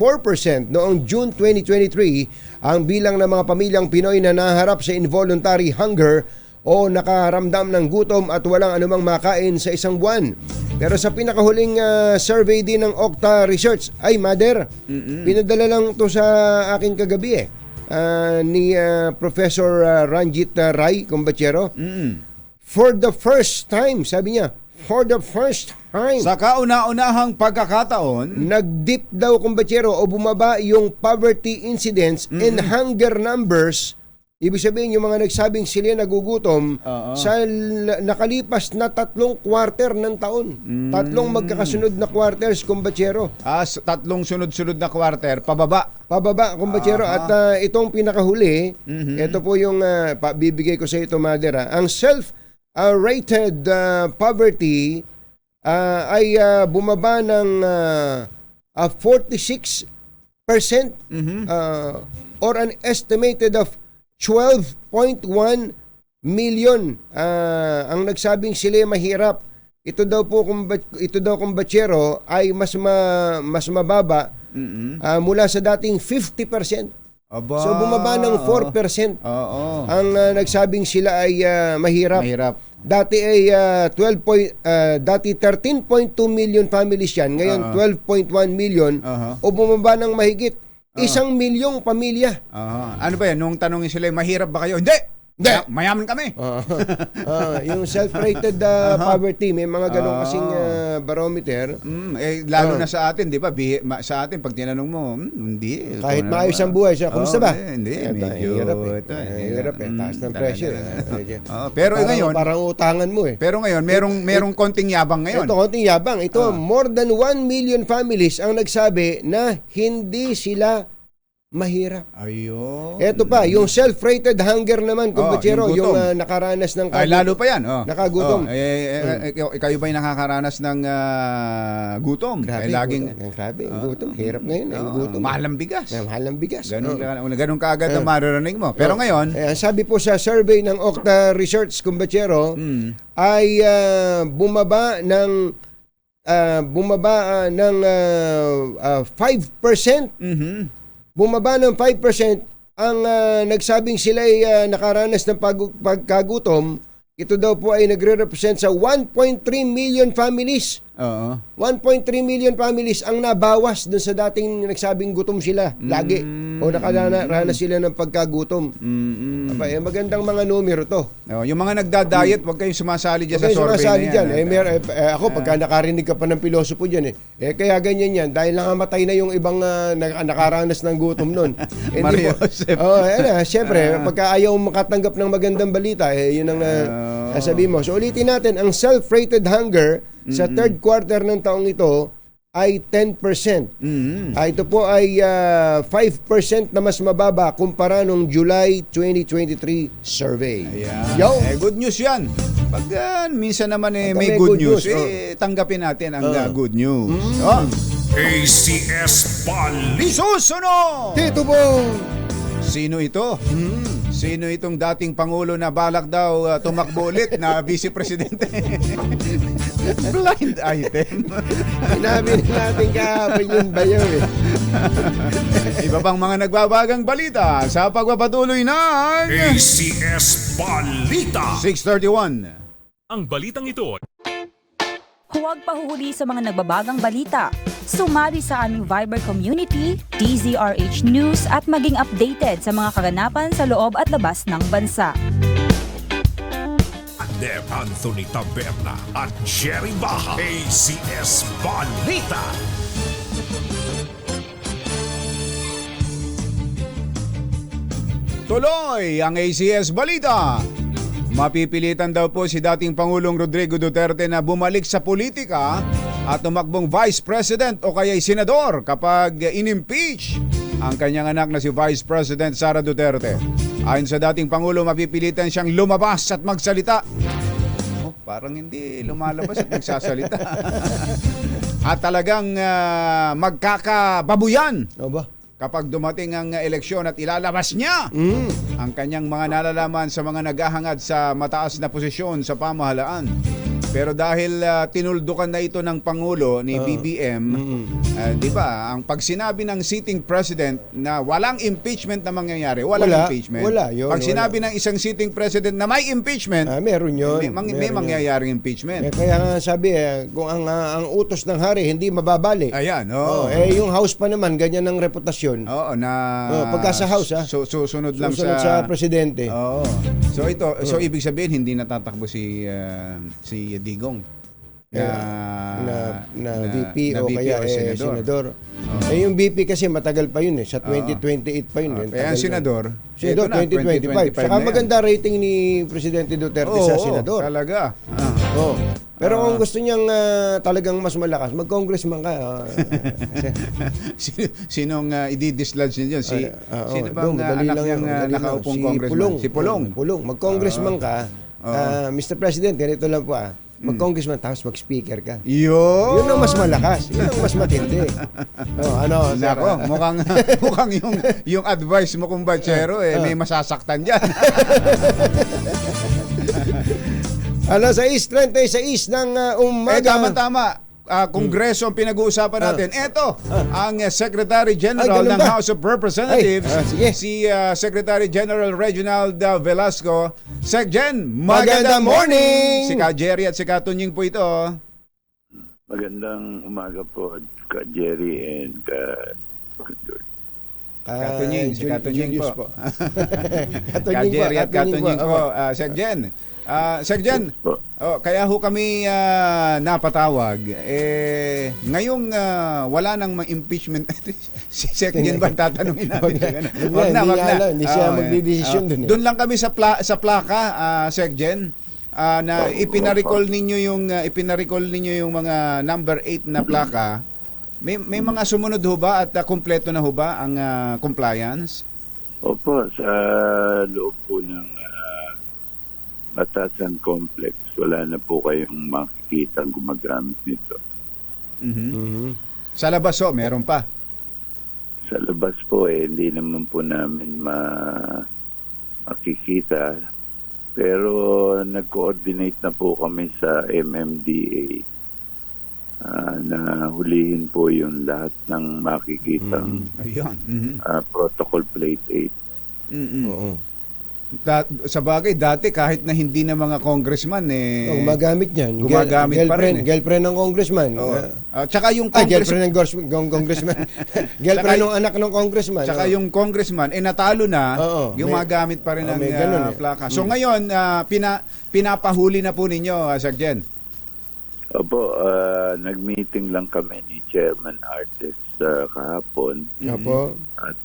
[SPEAKER 3] noong June 2023 ang bilang ng mga pamilyang Pinoy na naharap sa involuntary hunger o nakaramdam ng gutom at walang anumang makain sa isang buwan. Pero sa pinakahuling survey din ng Okta Research, ay Mother, pinadala lang to sa akin kagabi ni Professor Ranjit Rai Combachero. For the first time, sabi niya, for the first time,
[SPEAKER 2] Sa kauna-unahang pagkakataon,
[SPEAKER 3] nag-dip daw Combachero o bumaba yung poverty incidence and hunger numbers. Ibig sabihin, yung mga nagsabing sila nagugutom sa nakalipas na 3 quarter ng taon. 3 magkakasunod na quarters, Combachero.
[SPEAKER 2] 3 sunod-sunod na quarter, pababa.
[SPEAKER 3] Pababa, Combachero. At itong pinakahuli, ito po yung bibigay ko sa ito, Mother. Ang self-rated poverty ay bumaba ng 46% or an estimated of 12.1 million ang nagsabing sila mahirap. Ito daw Combachero ay mas mababa mula sa dating 50%.
[SPEAKER 2] Aba.
[SPEAKER 3] So bumaba ng 4%.
[SPEAKER 2] Oo.
[SPEAKER 3] Ang nagsabing sila ay mahirap.
[SPEAKER 2] Mahirap.
[SPEAKER 3] Dati ay 13.2 million families yan. Ngayon 12.1 million o bumaba ng mahigit 1 milyong pamilya.
[SPEAKER 2] Ano ba yan? Nung tanongin sila, mahirap ba kayo? Hindi! Mayaman kami.
[SPEAKER 3] Yung self-rated poverty, may mga ganun kasing barometer.
[SPEAKER 2] Lalo na sa atin, di ba? Sa atin, pag tinanong mo, hindi.
[SPEAKER 3] Kahit maayos ang buhay siya. Kumusta ba?
[SPEAKER 2] Hindi, medyo.
[SPEAKER 3] Hirap eh. Taas ng presyo.
[SPEAKER 2] Pero ngayon,
[SPEAKER 3] parang utangan mo eh.
[SPEAKER 2] pero ngayon, merong konting yabang ngayon.
[SPEAKER 3] Ito, konting yabang. Ito, more than 1 million families ang nagsabi na hindi sila mahirap.
[SPEAKER 2] Ayun.
[SPEAKER 3] Ito pa, yung self-rated hunger naman, Combachero,
[SPEAKER 2] yung
[SPEAKER 3] yung nakaranas ng
[SPEAKER 2] Ay, lalo pa yan.
[SPEAKER 3] Nakagutom.
[SPEAKER 2] Kayo ba'y nakakaranas ng gutom?
[SPEAKER 3] Grabe, grabe. Gutom. Hirap ngayon. Gutom.
[SPEAKER 2] Mahal ang bigas.
[SPEAKER 3] Mahal ang bigas.
[SPEAKER 2] Ganun kaagad ang maririnig mo. Pero ngayon,
[SPEAKER 3] sabi po sa survey ng Okta Research, Combachero, ay bumaba ng bumaba ng 5%. Bumaba ng 5% ang nagsabing sila ay nakaranas ng pagkagutom. Ito daw po ay nagre-represent sa 1.3 million families.
[SPEAKER 2] Oo.
[SPEAKER 3] 1.3 million families ang nabawas dun sa dating nagsabing gutom sila lagi o nakaranas sila ng pagkagutom. Magandang mga numero to.
[SPEAKER 2] Yung mga nagda-diet, wag kayong sumasali dyan sa
[SPEAKER 3] Okay,
[SPEAKER 2] survey
[SPEAKER 3] sumasali
[SPEAKER 2] na
[SPEAKER 3] dyan.
[SPEAKER 2] yan.
[SPEAKER 3] Ako, pagka nakarinig ka pa ng pilosopo dyan, kaya ganyan yan. Dahil nangamatay na yung ibang nakaranas ng gutom nun.
[SPEAKER 2] Mario Joseph.
[SPEAKER 3] Siyempre, pagka ayaw makatanggap ng magandang balita, yun ang sabi mo. So, ulitin natin, ang self-rated hunger sa third quarter ng taong ito ay 10%. Ito po ay 5% na mas mababa kumpara nung July 2023 survey.
[SPEAKER 2] Ayan. Good news yan. Pag minsan naman may good news, tanggapin natin ang good news.
[SPEAKER 1] ACS Balita.
[SPEAKER 2] Susunod!
[SPEAKER 3] Tito Bong!
[SPEAKER 2] Sino ito? Sino itong dating Pangulo na balak daw tumakbo ulit na Vice Presidente? Blind item.
[SPEAKER 3] Sinabi natin kahapon yung bayaw
[SPEAKER 2] Iba pang mga nagbabagang balita sa pagpapatuloy ng
[SPEAKER 1] ACS Balita.
[SPEAKER 2] 631.
[SPEAKER 4] Ang balitang ito
[SPEAKER 6] Huwag pahuhuli sa mga nagbabagang balita. Sumali sa aming Viber community, DZRH News at maging updated sa mga kaganapan sa loob at labas ng bansa.
[SPEAKER 1] Deb Anthony Taberna at Jerry Baja. ACS Balita.
[SPEAKER 2] Tuloy ang ACS Balita. Mapipilitan daw po si dating Pangulong Rodrigo Duterte na bumalik sa politika at tumakbong Vice President o kaya'y Senador kapag in-impeach ang kanyang anak na si Vice President Sara Duterte. Ayon sa dating Pangulo, mapipilitan siyang lumabas at magsalita. Parang hindi lumalabas at nagsasalita. At talagang magkakababuyan. Kapag dumating ang eleksyon at ilalabas niya ang kanyang mga nalalaman sa mga naghahangad sa mataas na posisyon sa pamahalaan. Pero dahil tinuldukan na ito ng Pangulo ni BBM, di ba, ang pag sinabi ng sitting president na walang impeachment na mangyayari, walang impeachment. Pag sinabi ng isang sitting president na may impeachment,
[SPEAKER 3] meron yun.
[SPEAKER 2] May mangyayaring impeachment.
[SPEAKER 3] Kaya nga sabi, kung ang utos ng hari hindi mababali.
[SPEAKER 2] Ayan,
[SPEAKER 3] yung House pa naman, ganyan ang reputasyon.
[SPEAKER 2] Oo, na
[SPEAKER 3] pagka sa House,
[SPEAKER 2] susunod lang
[SPEAKER 3] sa presidente.
[SPEAKER 2] Oo. So ito, ibig sabihin hindi natatakbo si Digong na
[SPEAKER 3] VP o kaya senador. Yung VP kasi matagal pa yun sa 2028 pa yun.
[SPEAKER 2] Kaya ang senador
[SPEAKER 3] 2025. Saka maganda rating ni Presidente Duterte sa senador.
[SPEAKER 2] Talaga.
[SPEAKER 3] Pero kung gusto niyang talagang mas malakas, mag-congressman ka.
[SPEAKER 2] Sinong i-dislodge niyo? Sino bang anak niyang nakaupong congressman? Si Pulong.
[SPEAKER 3] Mag-congressman ka. Mr. President, ganito lang po mag-congressman tapos mag-speaker ka.
[SPEAKER 2] Yun
[SPEAKER 3] ang mas malakas. Yun ang mas matindi.
[SPEAKER 2] Nako, mukhang yung advice mo kung bachero may masasaktan diyan.
[SPEAKER 3] Sa 6:36 ng umaga.
[SPEAKER 2] Tama. Kongreso ang pinag-uusapan natin. Ito, ang Secretary General ng House of Representatives, si Secretary General Reginald Velasco. Secgen, magandang morning! Si Ka Jerry at si Ka Tunying po ito.
[SPEAKER 7] Magandang umaga po, Ka Jerry and Ka
[SPEAKER 2] Tunying, si Ka Tunying po.
[SPEAKER 3] Ka
[SPEAKER 2] Jerry at Ka Tunying po. Secgen. Secgen, kaya ho kami napatawag. Ngayong wala nang impeachment. Si Secgen ba tatanungin natin? Wag na.
[SPEAKER 3] Hindi siya magdidesisyon dun.
[SPEAKER 2] Doon lang kami sa plaka, Secgen, na ipinarecall ninyo yung mga number 8 na plaka. May mga sumunod ho ba at kumpleto na ho ba ang compliance?
[SPEAKER 7] Opo, sa loob po ng Batasan Complex, wala na po kayong makikita gumagamit nito.
[SPEAKER 2] Sa labas meron pa?
[SPEAKER 7] Sa labas po hindi naman po namin makikita. Pero nag-coordinate na po kami sa MMDA na hulihin po yung lahat ng makikitang
[SPEAKER 2] Ayun. Mhm.
[SPEAKER 7] protocol plate 8.
[SPEAKER 2] Mm-mm.
[SPEAKER 3] Oo.
[SPEAKER 2] Sa bagay, dati kahit na hindi na mga congressman
[SPEAKER 3] Gumagamit yan.
[SPEAKER 2] Gumagamit pa rin, eh.
[SPEAKER 3] Girlfriend ng congressman.
[SPEAKER 2] Oo. Tsaka yung
[SPEAKER 3] Girlfriend ng congressman. Girlfriend ng anak ng congressman.
[SPEAKER 2] Tsaka yung congressman, natalo na,
[SPEAKER 3] Oo.
[SPEAKER 2] gumagamit pa rin ng
[SPEAKER 3] may ganun, eh.
[SPEAKER 2] plaka. So ngayon, pinapahuli na po ninyo, Sergeant.
[SPEAKER 7] Opo, nag-meeting lang kami ni Chairman Artes kahapon
[SPEAKER 3] Opo.
[SPEAKER 7] at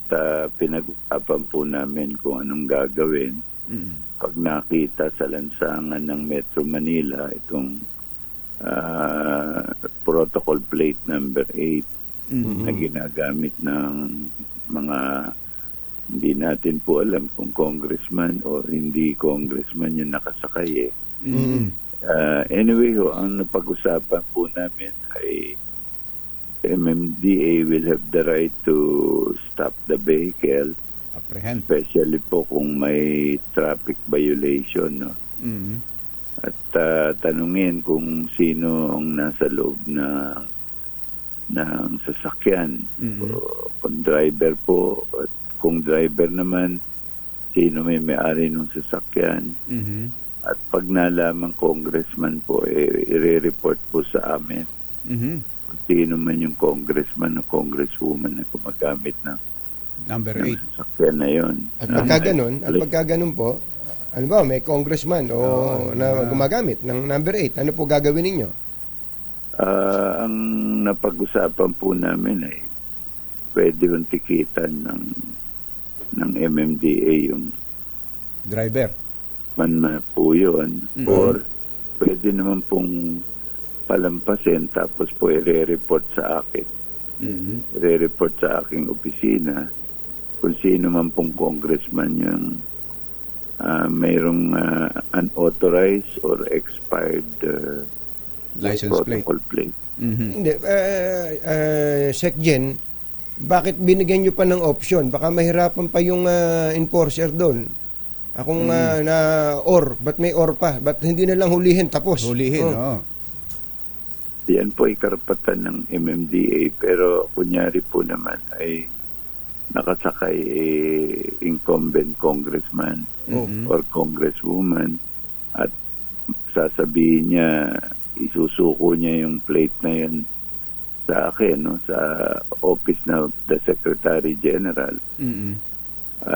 [SPEAKER 7] pinag-usapan po namin kung anong gagawin pag nakita sa lansangan ng Metro Manila itong protocol plate number 8 na ginagamit ng mga hindi natin po alam kung congressman o hindi congressman yung nakasakay Anyway, ang napag-usapan po namin ay MMDA will have the right to stop the vehicle,
[SPEAKER 2] Apprehend.
[SPEAKER 7] especially po kung may traffic violation. No?
[SPEAKER 2] Mhm.
[SPEAKER 7] At tanungin kung sino ang nasa loob ng sasakyan. Kung driver po, at kung driver naman, sino may-ari ng sasakyan.
[SPEAKER 2] Mhm.
[SPEAKER 7] At pag nalaman congressman po, i-report po sa amin
[SPEAKER 2] Mhm.
[SPEAKER 7] kung sino man yung congressman o congresswoman na gumagamit ng
[SPEAKER 2] Number
[SPEAKER 7] ng
[SPEAKER 2] 8.
[SPEAKER 7] sasakyan na yun.
[SPEAKER 3] At pagka ganun po, ano ba, may congressman na gumagamit ng number 8, ano po gagawin ninyo?
[SPEAKER 7] Ang napag-usapan po namin ay pwede yung tikitan ng MMDA yung
[SPEAKER 2] Driver.
[SPEAKER 7] man po yun. Or pwede naman pong palampasin tapos po i-report sa akin. I-report sa aking opisina kung sino man pong congressman yung mayroong unauthorized or expired
[SPEAKER 2] License plate.
[SPEAKER 7] protocol plate.
[SPEAKER 3] Hindi, Secgen, bakit binigyan nyo pa ng option? Baka mahirapan pa yung enforcer doon. Akong ba't may or pa? Ba't hindi na lang hulihin tapos?
[SPEAKER 2] Hulihin,
[SPEAKER 3] Oh.
[SPEAKER 7] Yan po ay karapatan ng MMDA pero kunyari po naman ay nakasakay incumbent congressman or congresswoman at sasabihin niya, isusuko niya yung plate na yan sa akin, no, sa office na the Secretary General.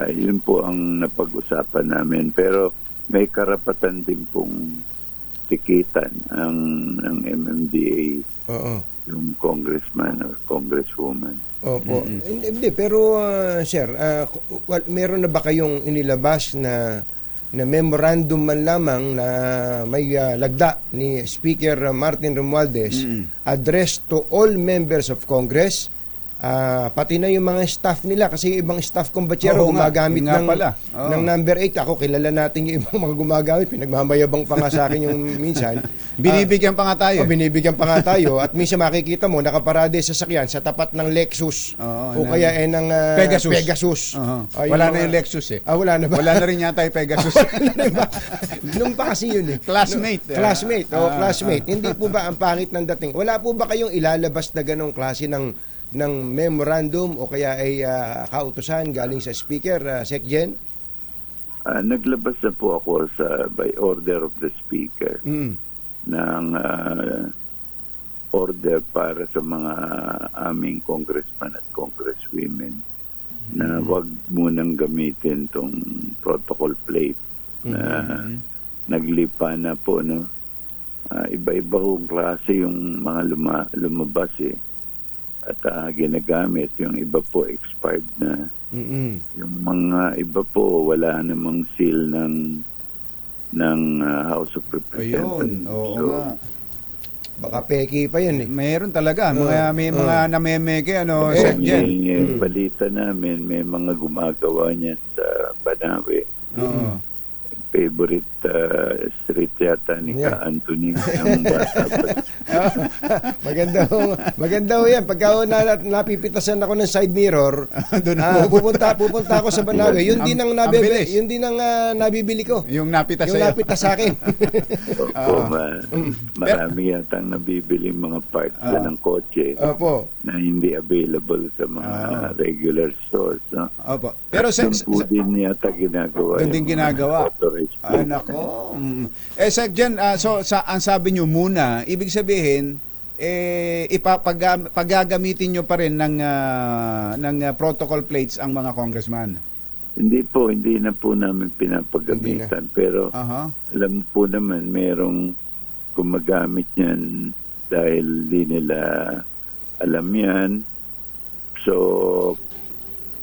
[SPEAKER 7] Yun po ang napag-usapan namin. Pero may karapatan din pong tikitan ng MMDA yung congressman or congresswoman.
[SPEAKER 3] Opo. Hindi, pero sir, meron na ba kayong inilabas na memorandum man lamang na may lagda ni Speaker Martin Romualdez addressed to all members of Congress, pati na yung mga staff nila kasi yung ibang staff kumbachero gumagamit ng number 8. Ako kilala natin yung ibang mga gumagamit, pinagmamayabang pa nga sa akin yung minsan.
[SPEAKER 2] Binibigyan pa nga tayo.
[SPEAKER 3] Binibigyan pa nga tayo at minsan makikita mo nakaparade sa sakyan sa tapat ng Lexus o kaya ng Pegasus.
[SPEAKER 2] Wala na yung Lexus eh.
[SPEAKER 3] Wala na ba?
[SPEAKER 2] Wala na rin yata yung Pegasus.
[SPEAKER 3] Nung pa kasi yun eh.
[SPEAKER 2] Classmate.
[SPEAKER 3] Classmate. Hindi po ba ang pangit ng dating? Wala po ba kayong ilalabas na ganong klase ng memorandum o kaya ay kautusan galing sa Speaker, Secgen?
[SPEAKER 7] Naglabas na po ako by order of the Speaker ng order para sa mga aming congressman at congresswomen na wag munang gamitin tong protocol plate na naglipa na po, no? Iba-iba hong klase yung mga lumabas eh. At ginagamit. Yung iba po expired na. Yung mga iba po wala namang seal ng House of Representatives.
[SPEAKER 2] Ayun, oo nga.
[SPEAKER 3] Baka peki pa yun eh.
[SPEAKER 2] Mayroon talaga. May mga namemeke, Secgen.
[SPEAKER 7] May balita namin, may mga gumagawa niyan sa Banawe. favorite street yata ni
[SPEAKER 3] Yeah.
[SPEAKER 7] Ka Anthony ng bata pa.
[SPEAKER 3] Maganda ho yan. Pagka ho napipitasan ako ng side mirror,
[SPEAKER 2] Doon
[SPEAKER 3] pupunta ako sa Banawe. Yun din ang
[SPEAKER 2] ang bilis.
[SPEAKER 3] nabibili ko.
[SPEAKER 2] Yung napita
[SPEAKER 3] Yung
[SPEAKER 2] sa'yo.
[SPEAKER 3] napita sa akin.
[SPEAKER 7] Opo, marami yata nabibili mga parts ng kotse
[SPEAKER 3] Opo.
[SPEAKER 7] na hindi available sa mga regular stores. No?
[SPEAKER 2] Opo. Pero
[SPEAKER 7] Doon po din yata ginagawa.
[SPEAKER 2] Doon din
[SPEAKER 7] yung mga
[SPEAKER 2] ginagawa.
[SPEAKER 7] authorized
[SPEAKER 2] Ay,
[SPEAKER 7] plate.
[SPEAKER 2] nako. Sec Jen, ang sabi nyo muna, ibig sabihin, paggagamitin nyo pa rin ng protocol plates ang mga congressman.
[SPEAKER 7] Hindi na po namin pinapagamitan. Pero
[SPEAKER 2] Aha.
[SPEAKER 7] alam po naman, merong gumagamit yan dahil di nila alam yan. So,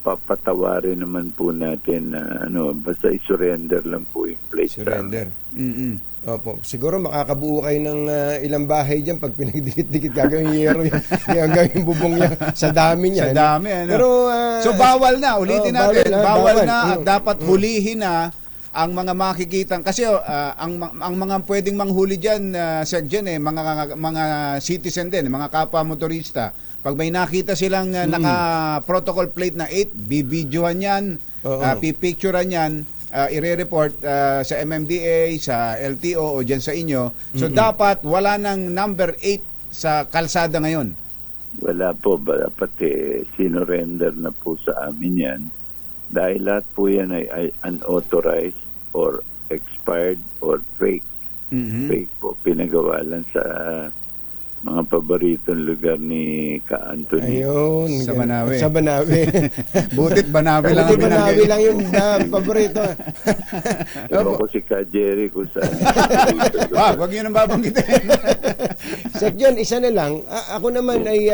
[SPEAKER 7] papatawarin naman po natin na basta i-surrender lang po yung plate.
[SPEAKER 3] Surrender.
[SPEAKER 2] Mm-mm.
[SPEAKER 3] Opo. Siguro makakabuo kayo ng ilang bahay dyan pag pinagdikit-dikit gagawin yero yung gagawin bubong niya sa dami niya.
[SPEAKER 2] Sa dami, ano?
[SPEAKER 3] Pero,
[SPEAKER 2] So bawal na, ulitin natin, bawal na at
[SPEAKER 3] Mm.
[SPEAKER 2] dapat hulihin na ang mga makikitang kasi ang mga pwedeng manghuli diyan Sec Jen mga citizen din, mga kapwa motorista. Pag may nakita silang naka-protocol plate na 8, bibidyohan yan, pipicturean yan, ire-report sa MMDA, sa LTO o dyan sa inyo. So dapat wala ng number 8 sa kalsada ngayon.
[SPEAKER 7] Wala po, dapat sinurrender na po sa amin yan. Dahil lahat po yan ay unauthorized or expired or fake. Fake po, pinagawa lang sa mga paboritong lugar ni Ka Anthony.
[SPEAKER 3] ayun.
[SPEAKER 2] Sa Banawe.
[SPEAKER 3] Sa Banawe.
[SPEAKER 2] Butit Banawe lang
[SPEAKER 3] Buti
[SPEAKER 2] ang
[SPEAKER 3] Banawe
[SPEAKER 2] binanggit.
[SPEAKER 3] lang yung paborito.
[SPEAKER 7] Pero ko si Ka Jerry kung saan.
[SPEAKER 2] Wag yun ang babanggitin.
[SPEAKER 3] Sec John, isa na lang. Ako naman ay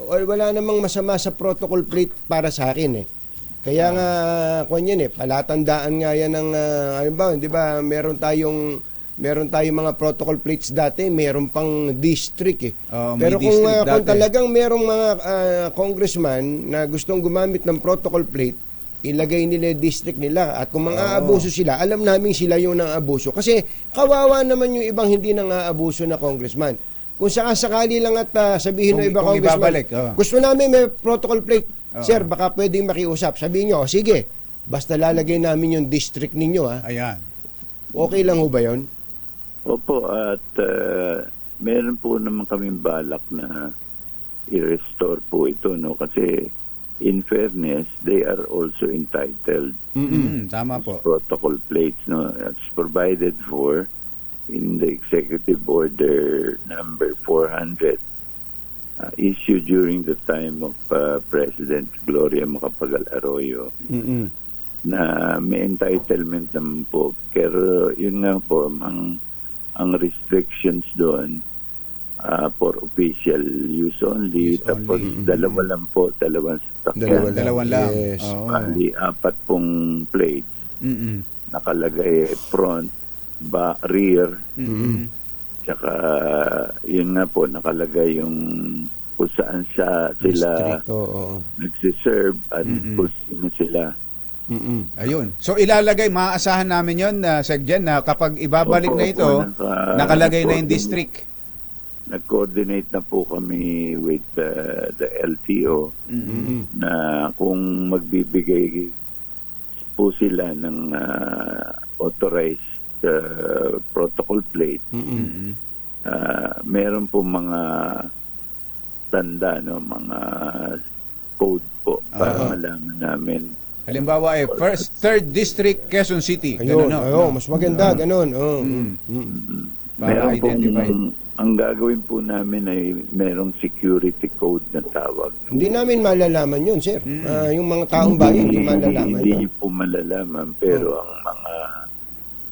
[SPEAKER 3] wala namang masama sa protocol plate para sa akin eh. Kaya nga, palatandaan nga yan ng, di ba, meron tayong mga protocol plates dati, meron pang district eh.
[SPEAKER 2] May
[SPEAKER 3] Pero
[SPEAKER 2] district
[SPEAKER 3] kung
[SPEAKER 2] dati.
[SPEAKER 3] talagang merong mga congressman na gustong gumamit ng protocol plate, ilagay nila yung district nila. At kung mang-aabuso sila, alam namin sila yung nang-aabuso. Kasi kawawa naman yung ibang hindi nang-aabuso na congressman. Kung sakali lang at sabihin ng iba
[SPEAKER 2] Kung
[SPEAKER 3] congressman,
[SPEAKER 2] ibabalik,
[SPEAKER 3] gusto namin may protocol plate. Sir, baka pwedeng makiusap. Sabihin nyo, sige, basta lalagay namin yung district ninyo.
[SPEAKER 2] Ayan.
[SPEAKER 3] Okay lang ho ba yun?
[SPEAKER 7] Opo, at meron po naman kaming balak na i-restore po ito, no? Kasi in fairness, they are also entitled
[SPEAKER 2] Tama po.
[SPEAKER 7] protocol plates, no? It's provided for in the Executive Order number 400 issued during the time of President Gloria Macapagal Arroyo na may entitlement naman po. Pero yun nga po, ang restrictions doon for official use only. Tapos dalawang sasakyan.
[SPEAKER 2] Dalawang lang.
[SPEAKER 3] Yes.
[SPEAKER 2] Oo.
[SPEAKER 7] Bali, 4 pong plates. Nakalagay front, rear, tsaka yun nga po, nakalagay yung kung saan sila
[SPEAKER 3] District, oo.
[SPEAKER 7] nagsiserve at kung sino sila.
[SPEAKER 2] Ayun. So ilalagay, maaasahan namin yon Sec Jen, na kapag ibabalik
[SPEAKER 7] Opo,
[SPEAKER 2] na ito, nakalagay na yung district.
[SPEAKER 7] Nag-coordinate na po kami with the LTO na kung magbibigay po sila ng authorized protocol plate, meron po mga tanda, no, mga code po para malaman namin.
[SPEAKER 2] Halimbawa third district Quezon City.
[SPEAKER 3] Ayun,
[SPEAKER 2] Ganun, no?
[SPEAKER 3] mas maganda, ganun.
[SPEAKER 2] Para
[SPEAKER 7] Meron pong,
[SPEAKER 2] identify.
[SPEAKER 7] ang gagawin po namin ay merong security code na tawag.
[SPEAKER 3] Hindi namin malalaman yun, sir. Yung mga taong bayan, hindi malalaman
[SPEAKER 7] Hindi
[SPEAKER 3] yun.
[SPEAKER 7] niyo po malalaman, pero ang mga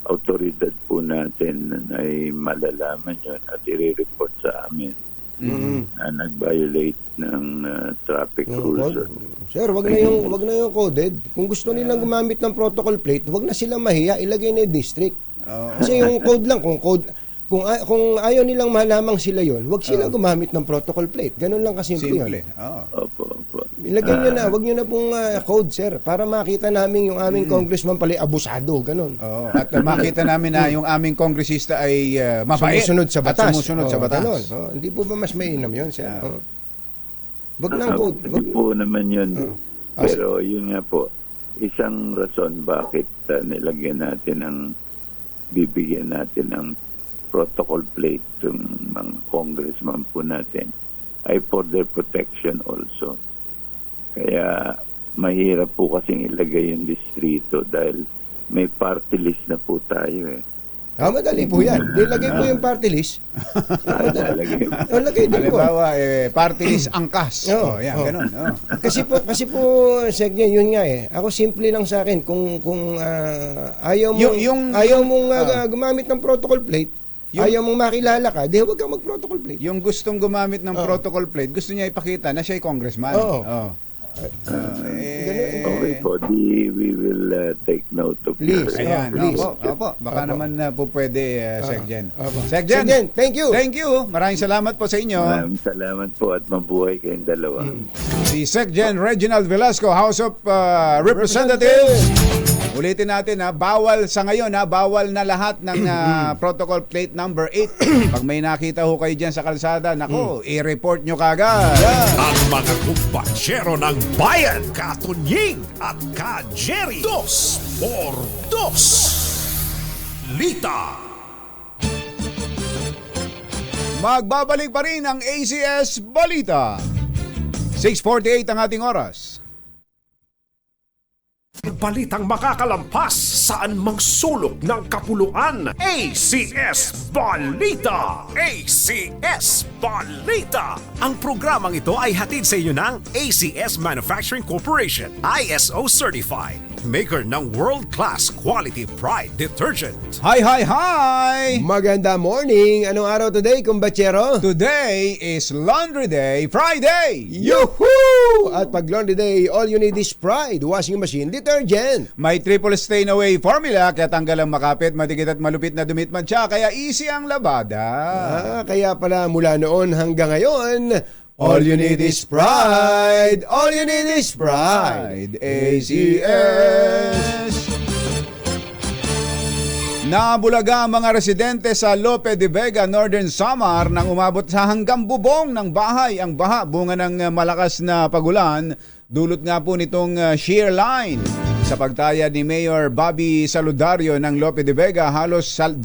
[SPEAKER 7] autoridad po natin ay malalaman yun at i-report sa amin na nag-violate ng traffic rules.
[SPEAKER 3] Sir, wag na yung coded. Kung gusto nilang gumamit ng protocol plate, wag na silang mahiya, ilagay na yung district. Kasi yung code lang, kung ayaw nilang malamang sila yon, wag silang gumamit ng protocol plate. Ganun lang kasimple yun.
[SPEAKER 2] Simple. Oo.
[SPEAKER 7] Opo.
[SPEAKER 3] Ilagay nyo na, wag nyo na pong code, sir, para makita namin yung aming congressman pala abusado, ganun.
[SPEAKER 2] Oo, at makita namin na yung aming kongresista ay mabait.
[SPEAKER 3] Sumusunod sa batas.
[SPEAKER 2] At sumusunod sa batas.
[SPEAKER 3] Ganun. Hindi po ba mas mainam yun, sir? Wag lang code.
[SPEAKER 7] Hindi po naman yun. Pero yun nga po, isang rason bakit nilagyan natin bibigyan natin ng protocol plate yung mga congressman po natin ay for their protection also. Kaya mahirap po kasing ilagay yung distrito dahil may party list na po tayo eh.
[SPEAKER 3] Madali po yan. Lagay po yung party list. Lagay din po.
[SPEAKER 2] Halimbawa, party list angkas. Ganun.
[SPEAKER 3] Kasi po, Segyen, yun nga eh. Ako simple lang sa akin. Kung ayaw mong gumamit ng protocol plate, ayaw mong makilala ka, di huwag kang mag-protocol plate.
[SPEAKER 2] Yung gustong gumamit ng protocol plate, gusto niya ipakita na siya ay congressman.
[SPEAKER 7] Okay po, we will take note of
[SPEAKER 3] Please.
[SPEAKER 7] your-
[SPEAKER 2] Ayan,
[SPEAKER 3] Please.
[SPEAKER 2] Opo. Baka naman po pwede, Segyen.
[SPEAKER 3] Segyen, thank you.
[SPEAKER 2] Thank you. Maraming salamat po sa inyo.
[SPEAKER 7] Maraming salamat po at mabuhay kayong dalawa.
[SPEAKER 2] Si Segyen Reginald Velasco, House of Representatives. Ulitin natin bawal sa ngayon bawal na lahat ng protocol plate number 8. Pag may nakita ho kayo dyan sa kalsada, nako, i-report nyo kagad.
[SPEAKER 1] Ang mga kumpachero ng bayan, Katunying at Ka-Jerry. 2x2. Lita.
[SPEAKER 2] Magbabalik pa rin ang ACS Balita. 6:48 ang ating oras.
[SPEAKER 1] Balitang makakalampas saan mang sulok ng kapuluan. ACS Balita! ACS Balita! Ang programang ito ay hatid sa inyo ng ACS Manufacturing Corporation, ISO Certified, maker ng world-class quality Pride detergent.
[SPEAKER 2] Hi!
[SPEAKER 3] Maganda morning. Anong araw today, kumbachero?
[SPEAKER 2] Today is Laundry Day Friday!
[SPEAKER 3] Yuhuu! At pag laundry day, all you need is Pride washing machine detergent.
[SPEAKER 2] May triple stain away formula kaya tanggal ang makapit, madikit at malupit na dumitmantsa, kaya easy ang labada.
[SPEAKER 3] Kaya pala mula noon hanggang ngayon, all you need is Pride. All you need is Pride.
[SPEAKER 2] ACS. Nabulaga ang mga residente sa Lope de Vega, Northern Samar nang umabot sa hanggang bubong ng bahay ang baha bunga ng malakas na pagulan. Dulot nga po nitong shear line. Sa pagtaya ni Mayor Bobby Saludario ng Lope de Vega, halos 2,000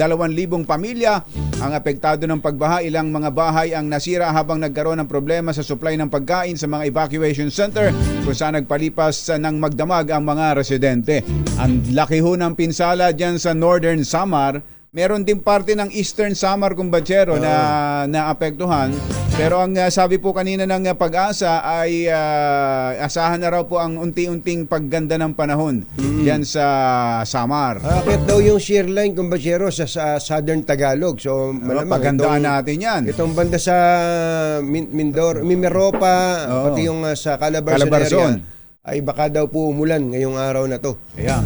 [SPEAKER 2] pamilya ang apektado ng pagbaha. Ilang mga bahay ang nasira habang nagkaroon ng problema sa supply ng pagkain sa mga evacuation center kung saan nagpalipas ng magdamag ang mga residente. Ang laki ho ng pinsala dyan sa Northern Samar. Meron din parte ng Eastern Samar, kumbachero, na naapektuhan. Pero ang sabi po kanina ng Pag-asa ay asahan na raw po ang unti-unting pagganda ng panahon diyan sa Samar.
[SPEAKER 3] Akit daw yung shear line, kumbachero, sa Southern Tagalog. So, malamang
[SPEAKER 2] Pagandaan natin yan.
[SPEAKER 3] Itong banda sa Mimeropa, pati yung sa Calabarzon area, ay baka daw po umulan ngayong araw na to.
[SPEAKER 2] Ayan.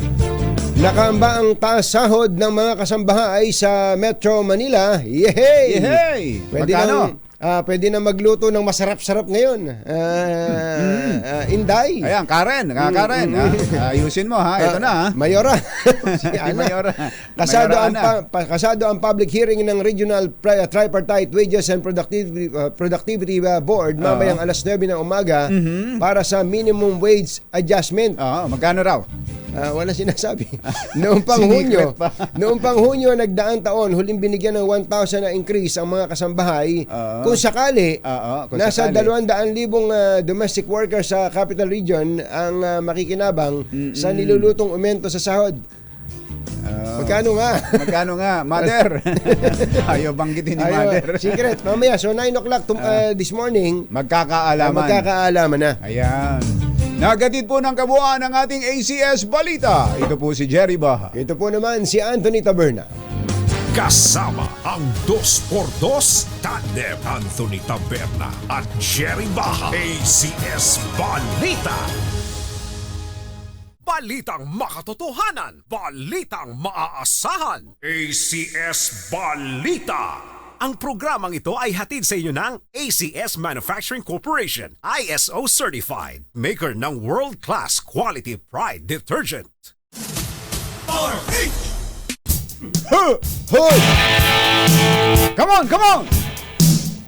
[SPEAKER 3] Nakamba ang taas sahod ng mga kasambahay sa Metro Manila. Yehey!
[SPEAKER 2] Yehey! Magkano?
[SPEAKER 3] Pwede na magluto ng masarap-sarap ngayon. Inday.
[SPEAKER 2] Ayan, Karen. Karen. Ayusin mo ha. Ito na ha.
[SPEAKER 3] Mayora. Si Ana.
[SPEAKER 2] Mayora.
[SPEAKER 3] Kasado ang public hearing ng Regional Tripartite Wages and Productivity Board mamayang alas 9 ng umaga para sa minimum wage adjustment.
[SPEAKER 2] Magkano raw?
[SPEAKER 3] Wala sinasabi. Noong pang Hunyo nagdaang taon, huling binigyan ng 1,000 na increase ang mga kasambahay. Kung sakali, nasa 200,000 domestic workers sa Capital Region ang makikinabang sa nilulutong aumento sa sahod. Magkano nga?
[SPEAKER 2] Mother. Ayaw banggitin ni Mother.
[SPEAKER 3] Secret. Mamaya, so 9 o'clock this morning, magkakaalaman na.
[SPEAKER 2] Ayan. Nagatid po ng kabuuan ng ating ACS Balita. Ito po si Jerry Baha.
[SPEAKER 3] Ito po naman si Anthony Taberna.
[SPEAKER 1] Kasama ang 2x2 tandem Anthony Taberna at Jerry Baha. ACS Balita. Balitang makatotohanan. Balitang maaasahan. ACS Balita. Ang programang ito ay hatid sa inyo ng ACS Manufacturing Corporation, ISO certified, maker ng world-class quality pride detergent.
[SPEAKER 2] Hoy! Come on, come on!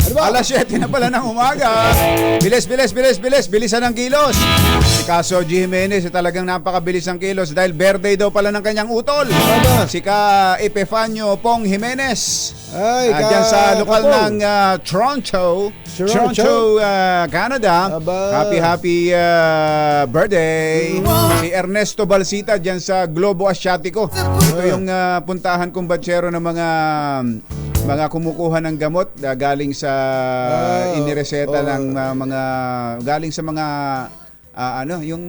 [SPEAKER 3] Ano ba?
[SPEAKER 2] Alas 7 na pala ng umaga. Bilis, bilis, bilis, bilis. Bilisan ng kilos. Si Caso G. Jimenez talagang napakabilis ng kilos dahil birthday daw pala ng kanyang utol.
[SPEAKER 3] Aba.
[SPEAKER 2] Si Ka Epifanio Pong Jimenez.
[SPEAKER 3] Ay,
[SPEAKER 2] Diyan sa lokal
[SPEAKER 3] Kapong.
[SPEAKER 2] ng Toronto,
[SPEAKER 3] Toronto.
[SPEAKER 2] Canada.
[SPEAKER 3] Aba.
[SPEAKER 2] Happy birthday. Si Ernesto Balsita diyan sa Globo Asiatico. Ito yung puntahan kong batsero ng mga kumukuha ng gamot galing sa inireseta ng mga galing sa mga yung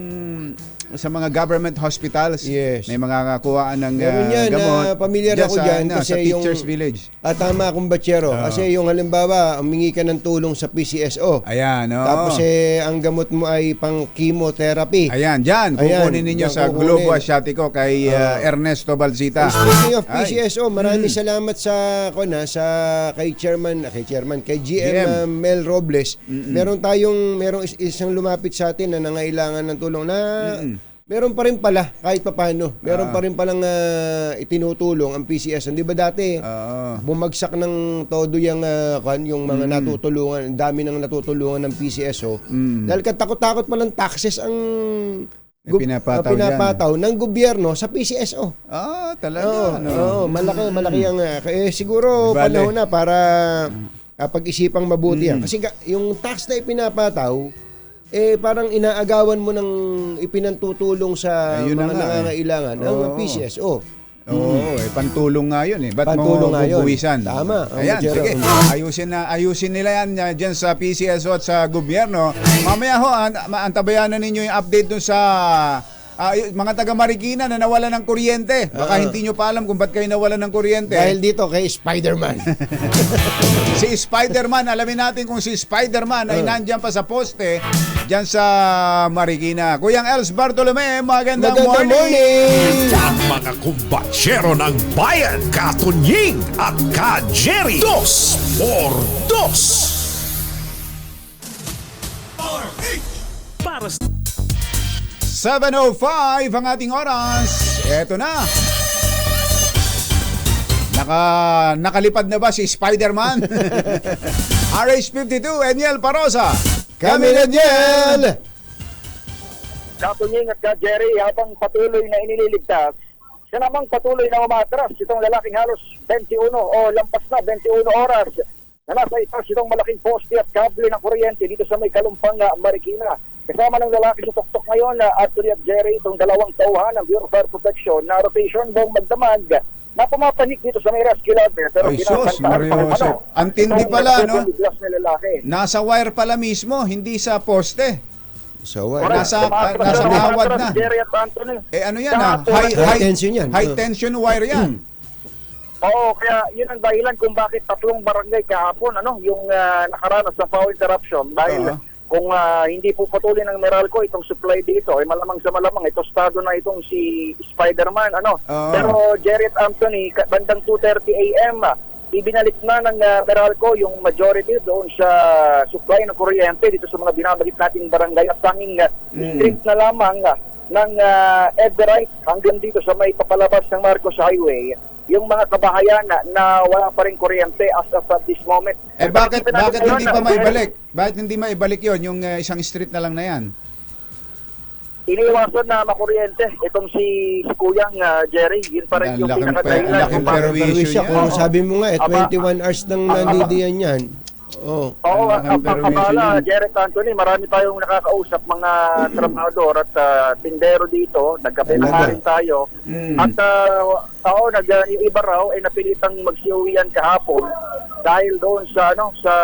[SPEAKER 2] sa mga government hospitals.
[SPEAKER 3] Yes.
[SPEAKER 2] May mga kuhaan ng
[SPEAKER 3] Meron yan,
[SPEAKER 2] gamot.
[SPEAKER 3] pamilyar ako dyan
[SPEAKER 2] sa
[SPEAKER 3] kasi
[SPEAKER 2] Teachers
[SPEAKER 3] yung-
[SPEAKER 2] Village.
[SPEAKER 3] Tama akong batsero. Kasi yung halimbawa, humingi ka ng tulong sa PCSO.
[SPEAKER 2] Ayan, oo.
[SPEAKER 3] Tapos ang gamot mo ay pang chemotherapy.
[SPEAKER 2] Ayan, dyan.
[SPEAKER 3] Ayan,
[SPEAKER 2] Kukunin ninyo
[SPEAKER 3] dyan
[SPEAKER 2] sa
[SPEAKER 3] kukunin.
[SPEAKER 2] Globo Asiatico kay Ernesto Balsita.
[SPEAKER 3] Speaking of
[SPEAKER 2] Ay.
[SPEAKER 3] PCSO, maraming salamat sa kay GM, Mel Robles. Merong isang lumapit sa atin na nangailangan ng tulong na meron pa rin pala kahit papaano. Meron pa rin palang itinutulong ang PCSO. Hindi ba dati bumagsak ng todo yung mga natutulungan, ang dami ng natutulungan ng PCSO. Dahil katakot-takot palang taxes ang pinapataw ng gobyerno sa PCSO.
[SPEAKER 2] Talaga.
[SPEAKER 3] Malaki ang siguro
[SPEAKER 2] Di bale.
[SPEAKER 3] panahon na para pag-isipang mabuti yan. Kasi yung tax na ipinapataw, parang inaagawan mo ng ipinantutulong sa
[SPEAKER 2] Ayun na
[SPEAKER 3] mga
[SPEAKER 2] nga,
[SPEAKER 3] nangangailangan ng PCSO.
[SPEAKER 2] Pantulong nga yun eh. Ba't
[SPEAKER 3] Pantulong
[SPEAKER 2] mo
[SPEAKER 3] nga yun.
[SPEAKER 2] bubuwisan?
[SPEAKER 3] Tama.
[SPEAKER 2] Ayan,
[SPEAKER 3] Ang
[SPEAKER 2] sige.
[SPEAKER 3] Jero.
[SPEAKER 2] Ayusin nila yan dyan sa PCSO at sa gobyerno. Mamaya ho, antabayanan ninyo yung update dun sa mga taga Marikina na nawalan ng kuryente. Baka hindi nyo pa alam kung ba't kayo nawalan ng kuryente.
[SPEAKER 3] Dahil dito kay Spider-Man.
[SPEAKER 2] Si Spider-Man, alamin natin kung si Spider-Man ay nandyan pa sa poste dyan sa Marikina. Kuyang Els Bartolome, magandang morning!
[SPEAKER 1] Ang mga kumbatsero ng bayan, Katunying at Ka-Jerry. 2x2.
[SPEAKER 4] Para sa
[SPEAKER 2] 7:05 ang ating oras. Eto na. Nakalipad na ba si Spider-Man? RH52, Eniel Parosa.
[SPEAKER 3] Kami na dyan!
[SPEAKER 8] Katunying at Ka-Jerry, habang patuloy na inililigtas, siya namang patuloy na umatras itong lalaking halos 21 o lampas na 21 oras na nasa itaas itong malaking poste at kable ng kuryente dito sa may Kalumpang Marikina. Kasama ng lalaki sa tuktok ngayon na Arthur at Jerry, itong dalawang tauhan ng Bureau of Fire Protection na rotation buong magdamag na pumapanik dito sa may rescue ladder. Pero
[SPEAKER 2] Ay, sus, Mario Joseph. Ang tindi pala, no? Nasa wire pala mismo, hindi sa poste.
[SPEAKER 3] So,
[SPEAKER 2] Nasa kawad na.
[SPEAKER 8] Jerry at Anthony.
[SPEAKER 2] Ano yan
[SPEAKER 3] high tension yan.
[SPEAKER 2] High tension wire yan.
[SPEAKER 8] Oo, kaya yun ang dahilan kung bakit tatlong barangay kahapon yung nakaranas ng power interruption dahil kung hindi po patuloy ng Meralco itong supply dito, malamang sa malamang tostado na itong si Spider-Man. Pero Jerry at Anthony, bandang 2:30 AM, ibinalik na ng Meralco yung majority doon sa supply ng kuryente dito sa mga binabagit nating barangay at tanging street na lamang ng Everett hanggang dito sa may papalabas ng Marcos Highway yung mga kabahayan na wala pa rin kuryente as of this moment.
[SPEAKER 2] Bakit hindi pa maibalik? Bakit hindi maibalik yon yung isang street na lang na yan?
[SPEAKER 8] Iniwasan na makuryente itong si Kuyang Jerry. Yun pa rin yung pinakadahilan.
[SPEAKER 2] laking perwisyo
[SPEAKER 3] Kung
[SPEAKER 2] yan.
[SPEAKER 3] sabi mo nga, 21 hours nang nandidiyan yan.
[SPEAKER 8] Oo,
[SPEAKER 2] Ang
[SPEAKER 8] ang
[SPEAKER 2] permission
[SPEAKER 8] pagkakala,
[SPEAKER 2] yun.
[SPEAKER 8] Jerry Anthony, marami tayong nakakausap mga trabahador at tindero dito. Nagkape na rin tayo. At yung iba raw ay napilitang magsiuwian kahapon dahil doon sa sa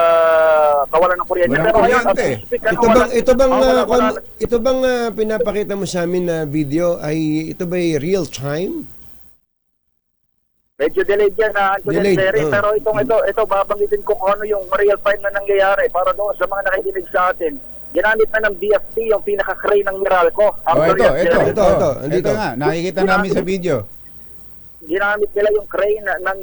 [SPEAKER 8] kawalan ng kuryente.
[SPEAKER 2] Walang
[SPEAKER 8] Pero ngayon,
[SPEAKER 2] kuryente.
[SPEAKER 3] Ito bang pinapakita mo sa amin na video ay ito ba real time?
[SPEAKER 8] medyo delayed yan na Anthony
[SPEAKER 3] Delayed,
[SPEAKER 8] Jerry. Pero ito babanggitin ko kung ano yung real time na nangyayari para doon sa mga nakikinig sa atin. Ginamit na ng BFT yung pinaka-crane ng Meralco.
[SPEAKER 2] Ito.
[SPEAKER 3] Andito.
[SPEAKER 2] Ito nga, nakikita namin sa video.
[SPEAKER 8] ginamit nila yung crane ng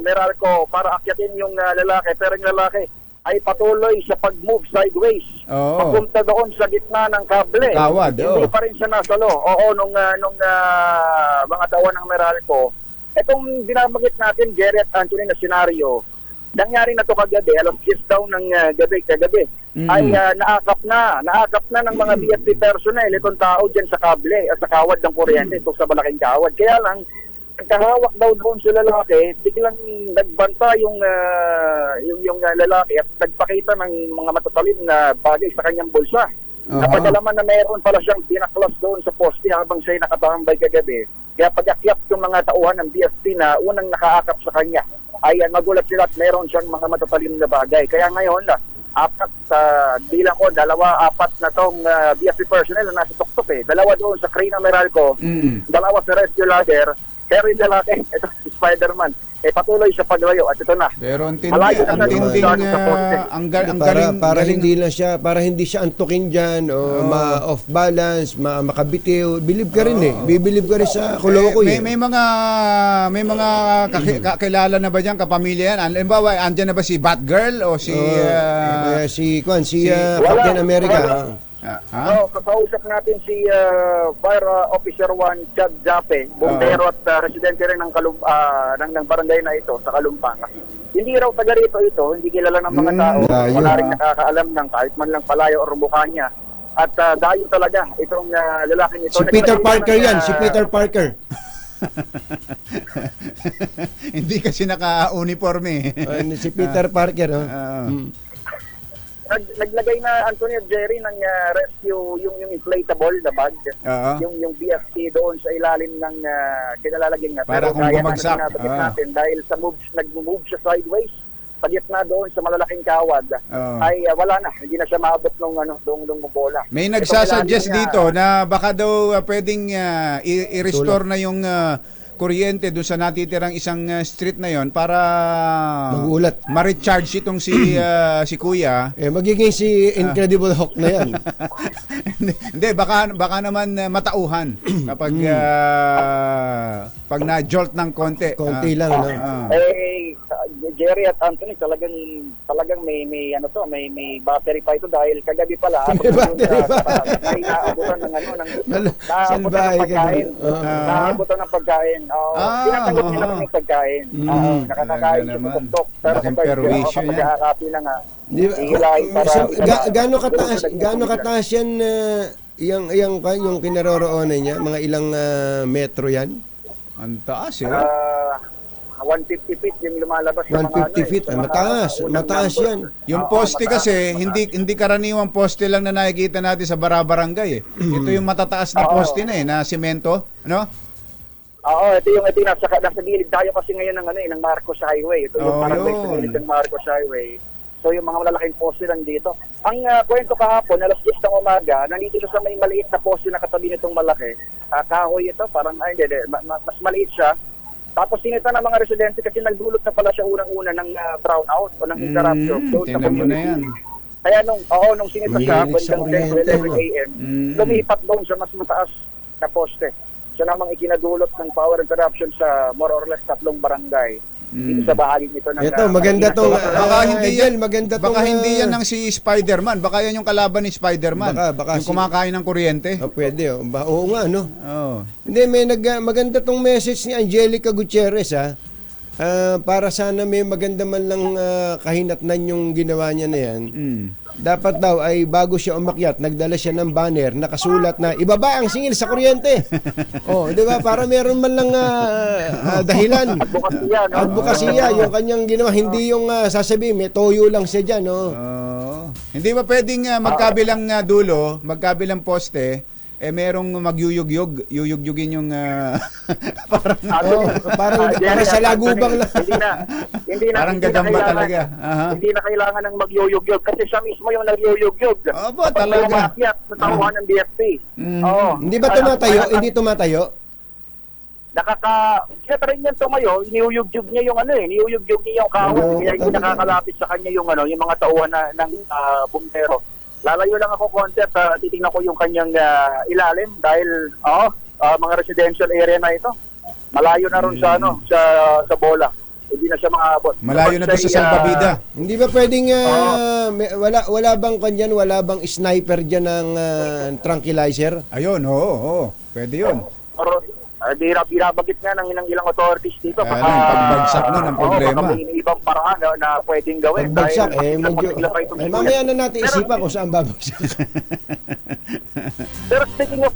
[SPEAKER 8] Meralco para akyatin yung lalaki. Pero yung lalaki ay patuloy sa pag-move sideways.
[SPEAKER 2] Oo.
[SPEAKER 8] Papunta doon sa gitna ng kable.
[SPEAKER 2] Kawad,
[SPEAKER 8] Hindi
[SPEAKER 2] oo.
[SPEAKER 8] pa rin siya nasalo. Oo, nung mga tauhan ng Meralco. Itong binabagit natin, Jerry at Anthony, na senaryo, nangyari na to kagabi, alas 10 daw ng kagabi, ay naakap na ng mga BFP personnel itong tao dyan sa kable, sa kawad ng kuryente, ito sa malaking kawad. Kaya lang, nagkahawak daw doon sa lalaki, biglang nagbanta yung lalaki at nagpakita ng mga matatalim na bagay sa kanyang bulsa. Napagalaman na mayroon pala siyang pinaklas doon sa poste habang siya'y nakatambay kagabi. Kaya pag-akyat yung mga tauhan ng BFP na unang nakaakap sa kanya, ay magulat sila at mayroon siyang mga matatalim na bagay. Kaya ngayon, bilang ko, 2-4 na tong BFP personnel na nasa tuktok eh. 2 doon sa crane ng Meralco, 2 sa rescue ladder, pero yung lalaki, ito si Spider-Man, patuloy sa paglayo at ito na.
[SPEAKER 2] Pero ang
[SPEAKER 8] Malayo na
[SPEAKER 2] tinding,
[SPEAKER 8] sa poste.
[SPEAKER 2] ang
[SPEAKER 3] para
[SPEAKER 2] galing.
[SPEAKER 3] hindi siya antukin diyan o ma-off balance, makabitiw. Believe ka rin Bibilib ka rin sa kuloko
[SPEAKER 2] may mga kakilala na ba diyan, kapamilya yan? Halimbawa, andyan na ba si Batgirl o si
[SPEAKER 3] si Captain America.
[SPEAKER 8] Kakausap natin si Fire Officer 1 Chad Jape, bumbero at residente rin ng ng barangay na ito sa Kalumpang. Hindi raw taga rito ito, hindi kilala ng mga tao, wala rin nakakaalam ng kahit man lang palayo o mukha niya. At dayo talaga itong lalaking ito.
[SPEAKER 3] Si Peter Parker yan, si Peter Parker.
[SPEAKER 2] Hindi kasi naka-uniforme.
[SPEAKER 3] Si Peter Parker.
[SPEAKER 8] Naglagay na Anthony at Jerry ng rescue yung inflatable na bag. Yung BFT doon sa ilalim ng kinalalagyan na.
[SPEAKER 2] Para kung bumagsak.
[SPEAKER 8] Natin, dahil sa nag-move siya sideways, pagitna doon sa malalaking kawad, ay wala na. Hindi na siya maabot nung bola.
[SPEAKER 2] May nagsasuggest dito na baka daw pwedeng i-restore na yung kuryente doon sa natitirang isang street na yon para
[SPEAKER 3] mag-ulat,
[SPEAKER 2] ma-recharge itong si Kuya.
[SPEAKER 3] Magiging si Incredible Hulk na yan.
[SPEAKER 2] Hindi, baka naman matauhan kapag pag na-jolt ng konti.
[SPEAKER 3] Konti lang, no?
[SPEAKER 8] Jerry at Anthony, talagang may battery pa ito dahil kagabi pala may naabutan ng pagkain. Naabutan ng pagkain. Tinatanggap nila ng pagkain. Nakakakain siya sa tuktok. Pero kapag pag-aakapi na nga, gaano kataas yan yung kinaroroonan niya? Mga ilang metro yan?
[SPEAKER 2] Ang taas
[SPEAKER 8] 150 feet yung lumalabas.
[SPEAKER 3] 150 feet, mataas yan.
[SPEAKER 2] Yung poste kasi, hindi karaniwang poste lang na nakikita natin sa barabarangay Ito yung matataas na poste na semento, ano?
[SPEAKER 8] Oo, ito yung nasa gilid tayo kasi ngayon ng Marcos Highway. Ito yung parang sa gilid ng Marcos Highway. So yung mga malalaking poste nandito. Ang kwento kahapon, alas 10 ng umaga, nandito siya sa may maliit na poste na katabi nitong malaki. Kahoy ito, parang mas maliit siya. Tapos sinita ng mga residente kasi nagdulot na pala siya unang-una ng brownout o ng interruption.
[SPEAKER 2] Tingnan mo na yan.
[SPEAKER 8] Kaya nung sinita siya, bandang 10 to 11 a.m., lumipat doon sa mas mataas na poste. Siya namang ikinadulot ng power interruption sa more or less 3 barangay. Dito sa bahagi nito ng...
[SPEAKER 3] Ito, maganda tong...
[SPEAKER 2] Baka hindi yan ng si Spider-Man. Baka yan yung kalaban ni Spider-Man.
[SPEAKER 3] Baka
[SPEAKER 2] yung kumakain ng kuryente.
[SPEAKER 3] Pwede. Oo nga, no?
[SPEAKER 2] Oh.
[SPEAKER 3] Hindi, maganda tong message ni Angelica Gutierrez, para sana may maganda man lang kahinatnan yung ginawa niya na yan. Dapat daw ay bago siya umakyat, nagdala siya ng banner, nakasulat na ibaba ang singil sa kuryente. Di ba? Para meron man lang dahilan. Advokasya, yung kanyang ginawa, hindi yung sasabihin, may toyo lang siya dyan, no?
[SPEAKER 2] Hindi ba pwedeng magkabilang dulo, magkabilang poste, merong yuyugyugin yung
[SPEAKER 3] parang sa lagubang lang.
[SPEAKER 8] Hindi na
[SPEAKER 2] parang gadamba talaga.
[SPEAKER 8] Hindi na kailangan ng magyuyugyug kasi siya mismo yung nagyuyugyug.
[SPEAKER 2] Opo, talaga.
[SPEAKER 8] Sa tauhan ng BFP.
[SPEAKER 3] Hindi ba tumatayo? Hindi tumatayo?
[SPEAKER 8] Kaya rin yan tumayo, niyuyugyug niya yung niyuyugyug niya yung kahon. Kaya hindi nakakalapit sa kanya yung mga tauhan ng bumbero. Lalayo lang ako konti at titingnan ko yung kanyang ilalim dahil mga residential area na ito. Malayo na ron sa sa bola. Hindi na siya makaabot.
[SPEAKER 2] Malayo na to sa salbabida.
[SPEAKER 3] Hindi ba pwedeng wala bang kanyan, wala bang sniper diyan ng tranquilizer?
[SPEAKER 2] Ayun, oo. Pwede yun.
[SPEAKER 8] Binabagit nga ng ilang authorities dito.
[SPEAKER 2] Kaya lang, pagbagsak nun ang problema.
[SPEAKER 8] Baka may ibang paraan na pwedeng gawin.
[SPEAKER 3] Pagbagsak,
[SPEAKER 8] medyo...
[SPEAKER 3] mamaya na natin isipan kung saan babagsak.
[SPEAKER 8] Pero speaking of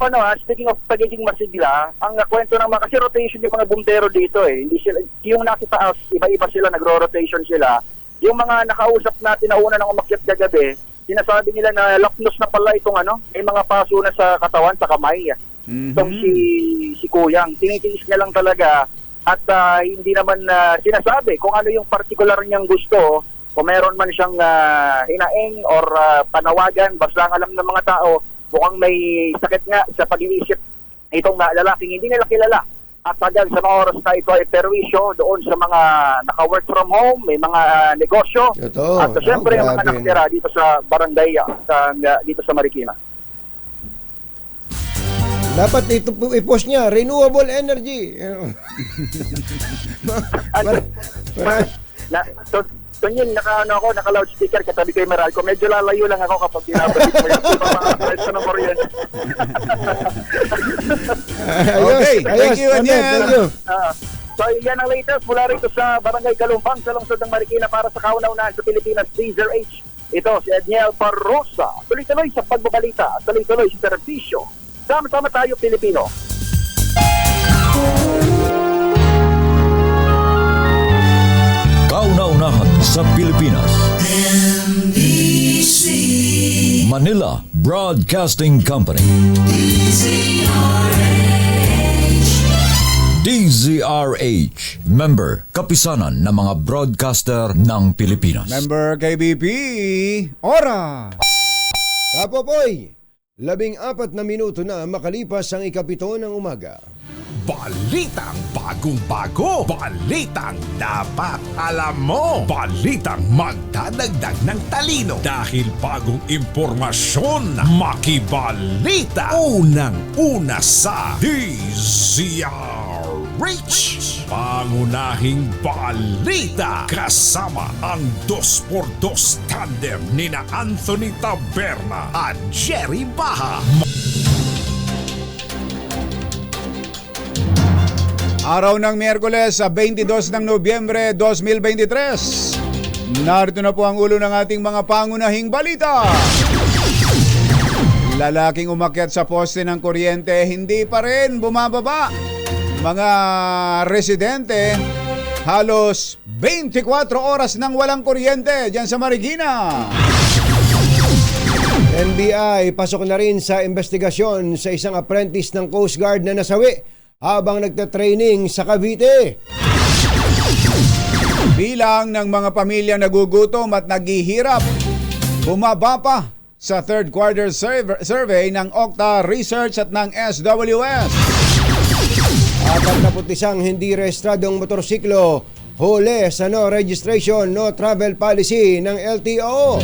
[SPEAKER 8] pagiging masigla, ang kwento ng kasi rotation yung mga bumbero dito Hindi sila, yung nasa taas, iba-iba sila, nagro-rotation sila. Yung mga nakausap natin na una nang umakyat kagabi, sinasabi nila na lapnos na pala itong may mga paso na sa katawan, sa kamay. Itong si Kuyang, tinitiis niya lang talaga at hindi naman sinasabi kung ano yung particular niyang gusto, kung meron man siyang hinaing or panawagan. Basta ang alam ng mga tao, mukhang may sakit nga sa pag-iisip itong lalaking hindi nila kilala. At tagal sa mga oras na ito ay perwisyo doon sa mga naka-work from home, may mga negosyo.
[SPEAKER 3] Ito.
[SPEAKER 8] At siyempre yung mga nakatira dito sa barangay, dito sa Marikina.
[SPEAKER 3] Dapat ito i-post niya, renewable energy.
[SPEAKER 8] Tunyin, naka-loudspeaker katabi kay Meralco. Medyo lalayo lang ako kapag binabalik mo yung papa-price ng kuryente.
[SPEAKER 2] Okay, thank you, Aniel.
[SPEAKER 3] Thank you.
[SPEAKER 8] So yan ang latest mula rito sa Barangay Kalumpang sa lungsod ng Marikina para sa kauna-unahan sa Pilipinas, DZRH. Ito si Edniel Parrosa. Tuloy-tuloy sa pagbabalita, tuloy-tuloy sa serbisyo. Sama-sama tayo, Pilipino.
[SPEAKER 9] Kauna-unahan sa Pilipinas. Manila Broadcasting Company. DZRH. Member, kapisanan ng mga broadcaster ng Pilipinas.
[SPEAKER 2] Member KBP, oras!
[SPEAKER 3] Kapopoy, 14 na minuto na makalipas ang 7 ng umaga.
[SPEAKER 1] Balitang bagong-bago. Balitang dapat alam mo. Balitang magdadagdag ng talino. Dahil bagong impormasyon, makibalita. Unang-una sa DZRH. Pangunahing balita. Kasama ang 2x2 tandem nina Anthony Taberna at Jerry Baha.
[SPEAKER 2] Araw ng Miyerkules sa 22 ng Nobyembre 2023. Narito na po ang ulo ng ating mga pangunahing balita. Lalaking umakyat sa poste ng kuryente, hindi pa rin bumababa. Mga residente, halos 24 oras nang walang kuryente dyan sa Marikina.
[SPEAKER 3] NBI pasok na rin sa investigasyon sa isang apprentice ng Coast Guard na nasawi habang nagtatraining sa Cavite.
[SPEAKER 2] Bilang ng mga pamilyang nagugutom at naghihirap, bumaba pa sa third quarter survey ng Okta Research at ng SWS.
[SPEAKER 3] At ang naputisang hindi rehistradong motorsiklo, huli sa no registration, no travel policy ng LTO.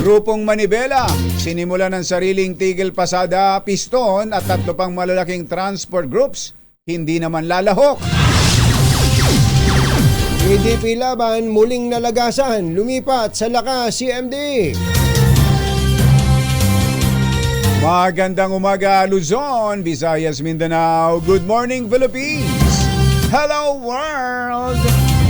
[SPEAKER 2] Grupong Manibela, sinimula ng sariling tigil pasada, piston at 3 pang malalaking transport groups, hindi naman lalahok.
[SPEAKER 3] PDP laban muling nalagasan, lumipat sa Lakas CMD.
[SPEAKER 2] Magandang umaga Luzon, Visayas, Mindanao. Good morning Philippines. Hello world.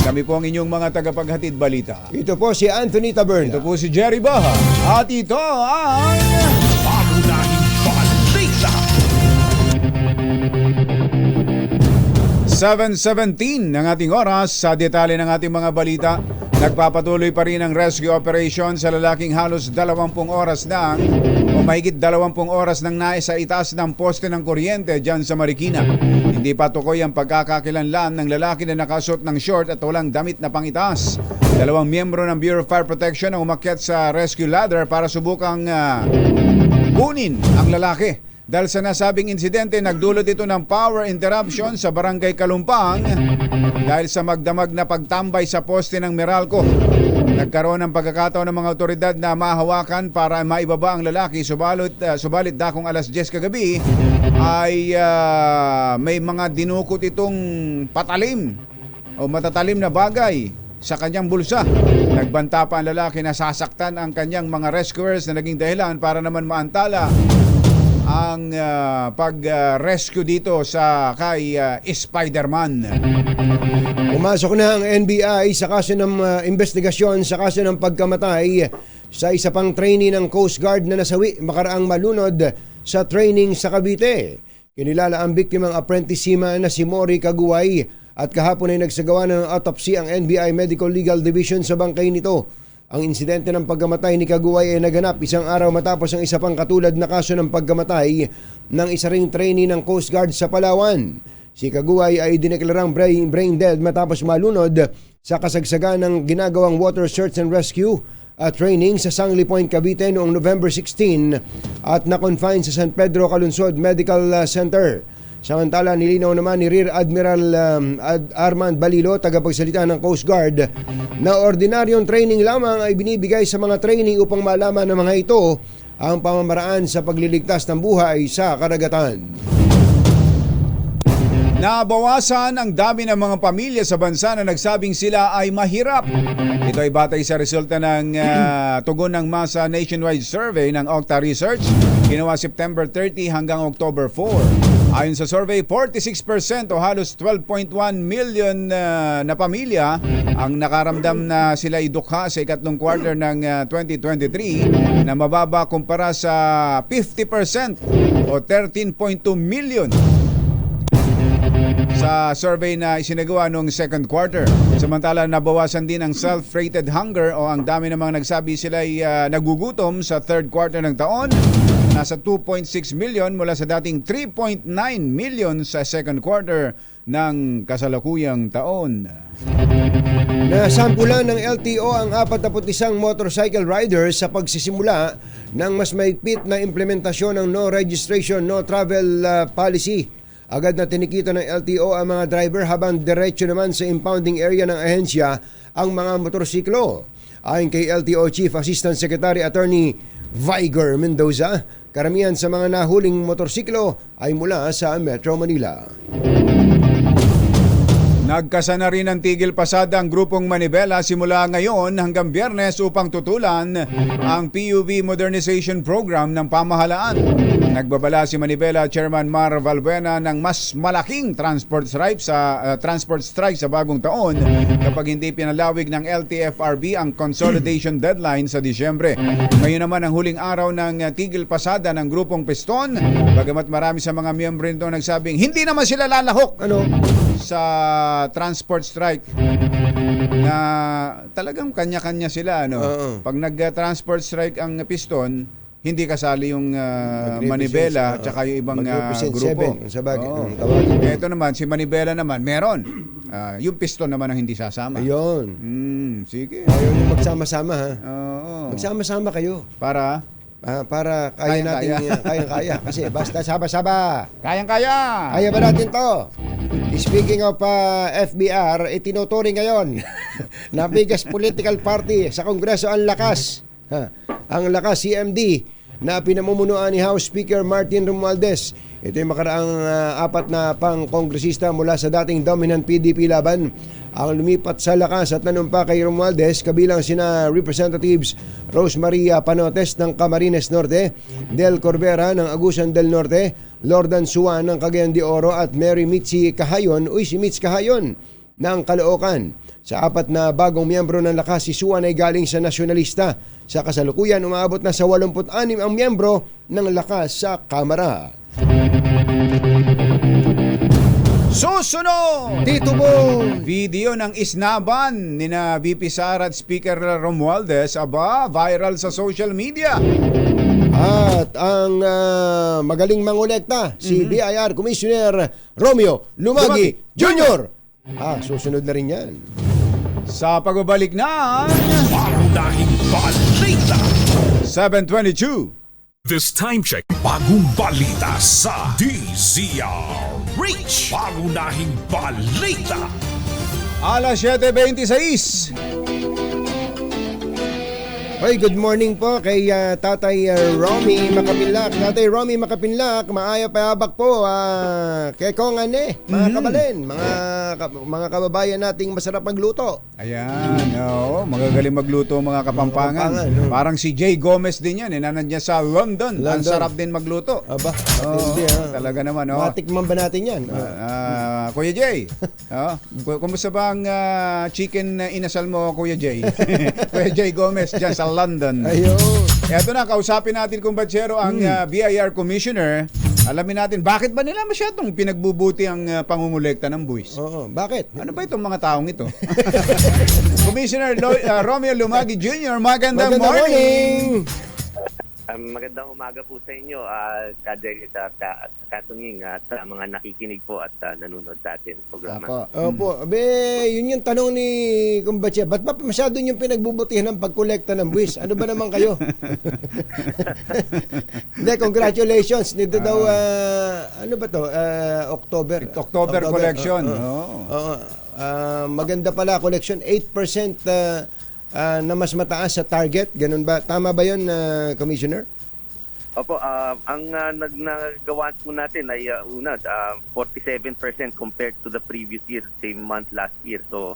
[SPEAKER 2] Kami po ang inyong mga tagapaghatid balita.
[SPEAKER 3] Ito po si Anthony Taberna.
[SPEAKER 2] Ito po si Jerry Baha. At ito ang
[SPEAKER 1] Pangunahing balita.
[SPEAKER 2] 7:17 ng ating oras. Sa detalye ng ating mga balita, nagpapatuloy pa rin ang rescue operation sa lalaking halos 20 oras nang o mahigit 20 oras nang naisa itaas ng poste ng kuryente dyan sa Marikina. Hindi pa tukoy ang pagkakakilanlan ng lalaki na nakasuot ng short at walang damit na pangitaas. 2 miyembro ng Bureau of Fire Protection ang umakyat sa rescue ladder para subukang kunin ang lalaki. Dahil sa nasabing insidente, nagdulot ito ng power interruption sa Barangay Kalumpang dahil sa magdamag na pagtambay sa poste ng Meralco. Nagkaroon ng pagkakataon ng mga otoridad na mahawakan para maibaba ang lalaki, subalit dakong alas 10 kagabi ay may mga dinukot itong patalim o matatalim na bagay sa kanyang bulsa. Nagbanta pa ang lalaki na sasaktan ang kanyang mga rescuers na naging dahilan para naman maantala ang pag-rescue dito sa kay Spider-Man.
[SPEAKER 3] Pumasok na ang NBI sa kaso ng investigasyon sa kaso ng pagkamatay sa isa pang trainee ng Coast Guard na nasawi makaraang malunod sa training sa Cavite. Kinilala ang biktimang apprentice seaman na si Mori Kaguay at kahapon ay nagsagawa ng autopsy ang NBI Medical Legal Division sa bangkay nito. Ang insidente ng pagkamatay ni Kaguay ay naganap isang araw matapos ang isa pang katulad na kaso ng pagkamatay ng isa ring trainee ng Coast Guard sa Palawan. Si Kaguay ay dineklarang brain dead matapos malunod sa kasagsagan ng ginagawang water search and rescue training sa Sangli Point, Cavite noong November 16 at na-confine sa San Pedro Calunsod Medical Center. Samantala, nilinaw naman ni Rear Admiral Armand Balilo, tagapagsalita ng Coast Guard, na ordinaryong training lamang ay binibigay sa mga trainee upang malaman ng mga ito ang pamamaraan sa pagliligtas ng buhay sa karagatan.
[SPEAKER 2] Nabawasan ang dami ng mga pamilya sa bansa na nagsabing sila ay mahirap. Ito ay batay sa resulta ng tugon ng masa nationwide survey ng Okta Research, ginawa September 30 hanggang October 4. Ayon sa survey, 46% o halos 12.1 million na pamilya ang nakaramdam na sila ay dukha sa ikatlong quarter ng 2023 na mababa kumpara sa 50% o 13.2 million sa survey na isinagawa noong second quarter. Samantala, nabawasan din ang self-rated hunger o ang dami ng mga nagsabi sila ay nagugutom sa third quarter ng taon. Nasa 2.6 million mula sa dating 3.9 million sa second quarter ng kasalukuyang taon.
[SPEAKER 3] Nasampulan ng LTO ang 41 motorcycle riders sa pagsisimula ng mas mahigpit na implementasyon ng no registration, no travel policy. Agad na tinikita ng LTO ang mga driver habang diretso naman sa impounding area ng ahensya ang mga motorsiklo. Ayon kay LTO Chief Assistant Secretary Attorney Viger Mendoza, karamihan sa mga nahuling motorsiklo ay mula sa Metro Manila.
[SPEAKER 2] Nagkasana rin ng tigil pasada ang grupong Manibela simula ngayon hanggang Biyernes upang tutulan ang PUV Modernization Program ng pamahalaan. Nagbabala si Manibela Chairman Mar Valbuena ng mas malaking transport strike sa bagong taon kapag hindi pinalawig ng LTFRB ang consolidation deadline sa Disyembre. Ngayon naman ang huling araw ng tigil pasada ng grupong Piston, bagamat marami sa mga miyembro nito nagsabing hindi naman sila lalahok sa transport strike na talagang kanya-kanya sila Pag nag-transport strike ang Piston, hindi kasali yung Manibela at saka yung ibang grupo. Ito naman, si Manibela naman, meron. Yung Piston naman ang hindi sasama.
[SPEAKER 3] Ayun.
[SPEAKER 2] Sige.
[SPEAKER 3] Ayaw nyo magsama-sama ha. Magsama-sama kayo.
[SPEAKER 2] Para
[SPEAKER 3] kaya natin kayang-kaya. Kasi basta saba-saba.
[SPEAKER 2] Kayang-kaya.
[SPEAKER 3] Kaya ba natin to? Speaking of FBR, itinuturing ngayon na biggest political party sa Kongreso ang Lakas. Ang Lakas CMD na pinamumunuan ni House Speaker Martin Romualdez. Ito yung makaraang apat na pang-kongresista mula sa dating dominant PDP laban ang lumipat sa Lakas at nanumpa kay Romualdez, kabilang sina Representatives Rosemaria Panotes ng Camarines Norte, Del Corbera ng Agusan del Norte, Lordan Suan ng Cagayan de Oro at Mary Mitzi Cahayon si Mitz Cahayon ng Caloocan. Sa apat na bagong miyembro ng Lakas, si Suan ay galing sa Nasyonalista. Sa kasalukuyan, umaabot na sa 86 ang miyembro ng Lakas sa Kamara.
[SPEAKER 2] Susunod!
[SPEAKER 3] Tito Bong!
[SPEAKER 2] Video ng isnaban ni na VP Sara at Speaker Romualdez viral sa social media.
[SPEAKER 3] At ang magaling mangolekta, si BIR Commissioner Romeo Lumagi Jr. Susunod na rin yan.
[SPEAKER 2] Sa pagbabalik na
[SPEAKER 1] Pangunahing balita.
[SPEAKER 2] 7:22.
[SPEAKER 4] This time check.
[SPEAKER 1] Bagong balita sa DZRH. Pangunahing balita.
[SPEAKER 2] Alas 7:26.
[SPEAKER 3] Hoy, good morning po kay Tatay Romy Makapinlak. Tatay Romy Makapinlak, maaya payabak po kay Kong Ane, mga kabalin, mga kababayan nating masarap magluto.
[SPEAKER 2] Ayan, oo, magagaling magluto mga Kapampangan.
[SPEAKER 3] No?
[SPEAKER 2] Parang si Jay Gomez din yan, nandiyan niya sa London. Ang sarap din magluto.
[SPEAKER 3] Aba, hindi,
[SPEAKER 2] talaga naman. Oh.
[SPEAKER 3] matikman ba natin yan?
[SPEAKER 2] Kuya Jay, kumusta ba ang chicken inasal mo, Kuya Jay? Kuya Jay Gomez dyan sa London.
[SPEAKER 3] Ayun.
[SPEAKER 2] Eto na, kausapin natin kung Batsero ang BIR Commissioner. Alamin natin, bakit ba nila masyadong pinagbubuti ang pangungulekta ng buwis?
[SPEAKER 3] Oo, bakit?
[SPEAKER 2] Ano ba itong mga taong ito? Commissioner Romeo Lumagi Jr., magandang
[SPEAKER 3] Magandang
[SPEAKER 2] morning!
[SPEAKER 10] Magandang umaga po sa inyo, Kadegit at Katunging at mga nakikinig po at nanonood sa atin sa programa.
[SPEAKER 3] Opo. Abe, yun yung tanong ni Kumbatya. Ba't ba masyado yung pinagbubutihan ng pagkolekta ng buwis? Ano ba naman kayo? Hindi, congratulations. Dito daw, ano ba to? October
[SPEAKER 2] collection.
[SPEAKER 3] Maganda pala collection. 8% na mas mataas sa target. Ganun ba? Tama ba yun, Commissioner?
[SPEAKER 10] Opo, ang nagawa po natin ay 47% compared to the previous year, same month last year. So,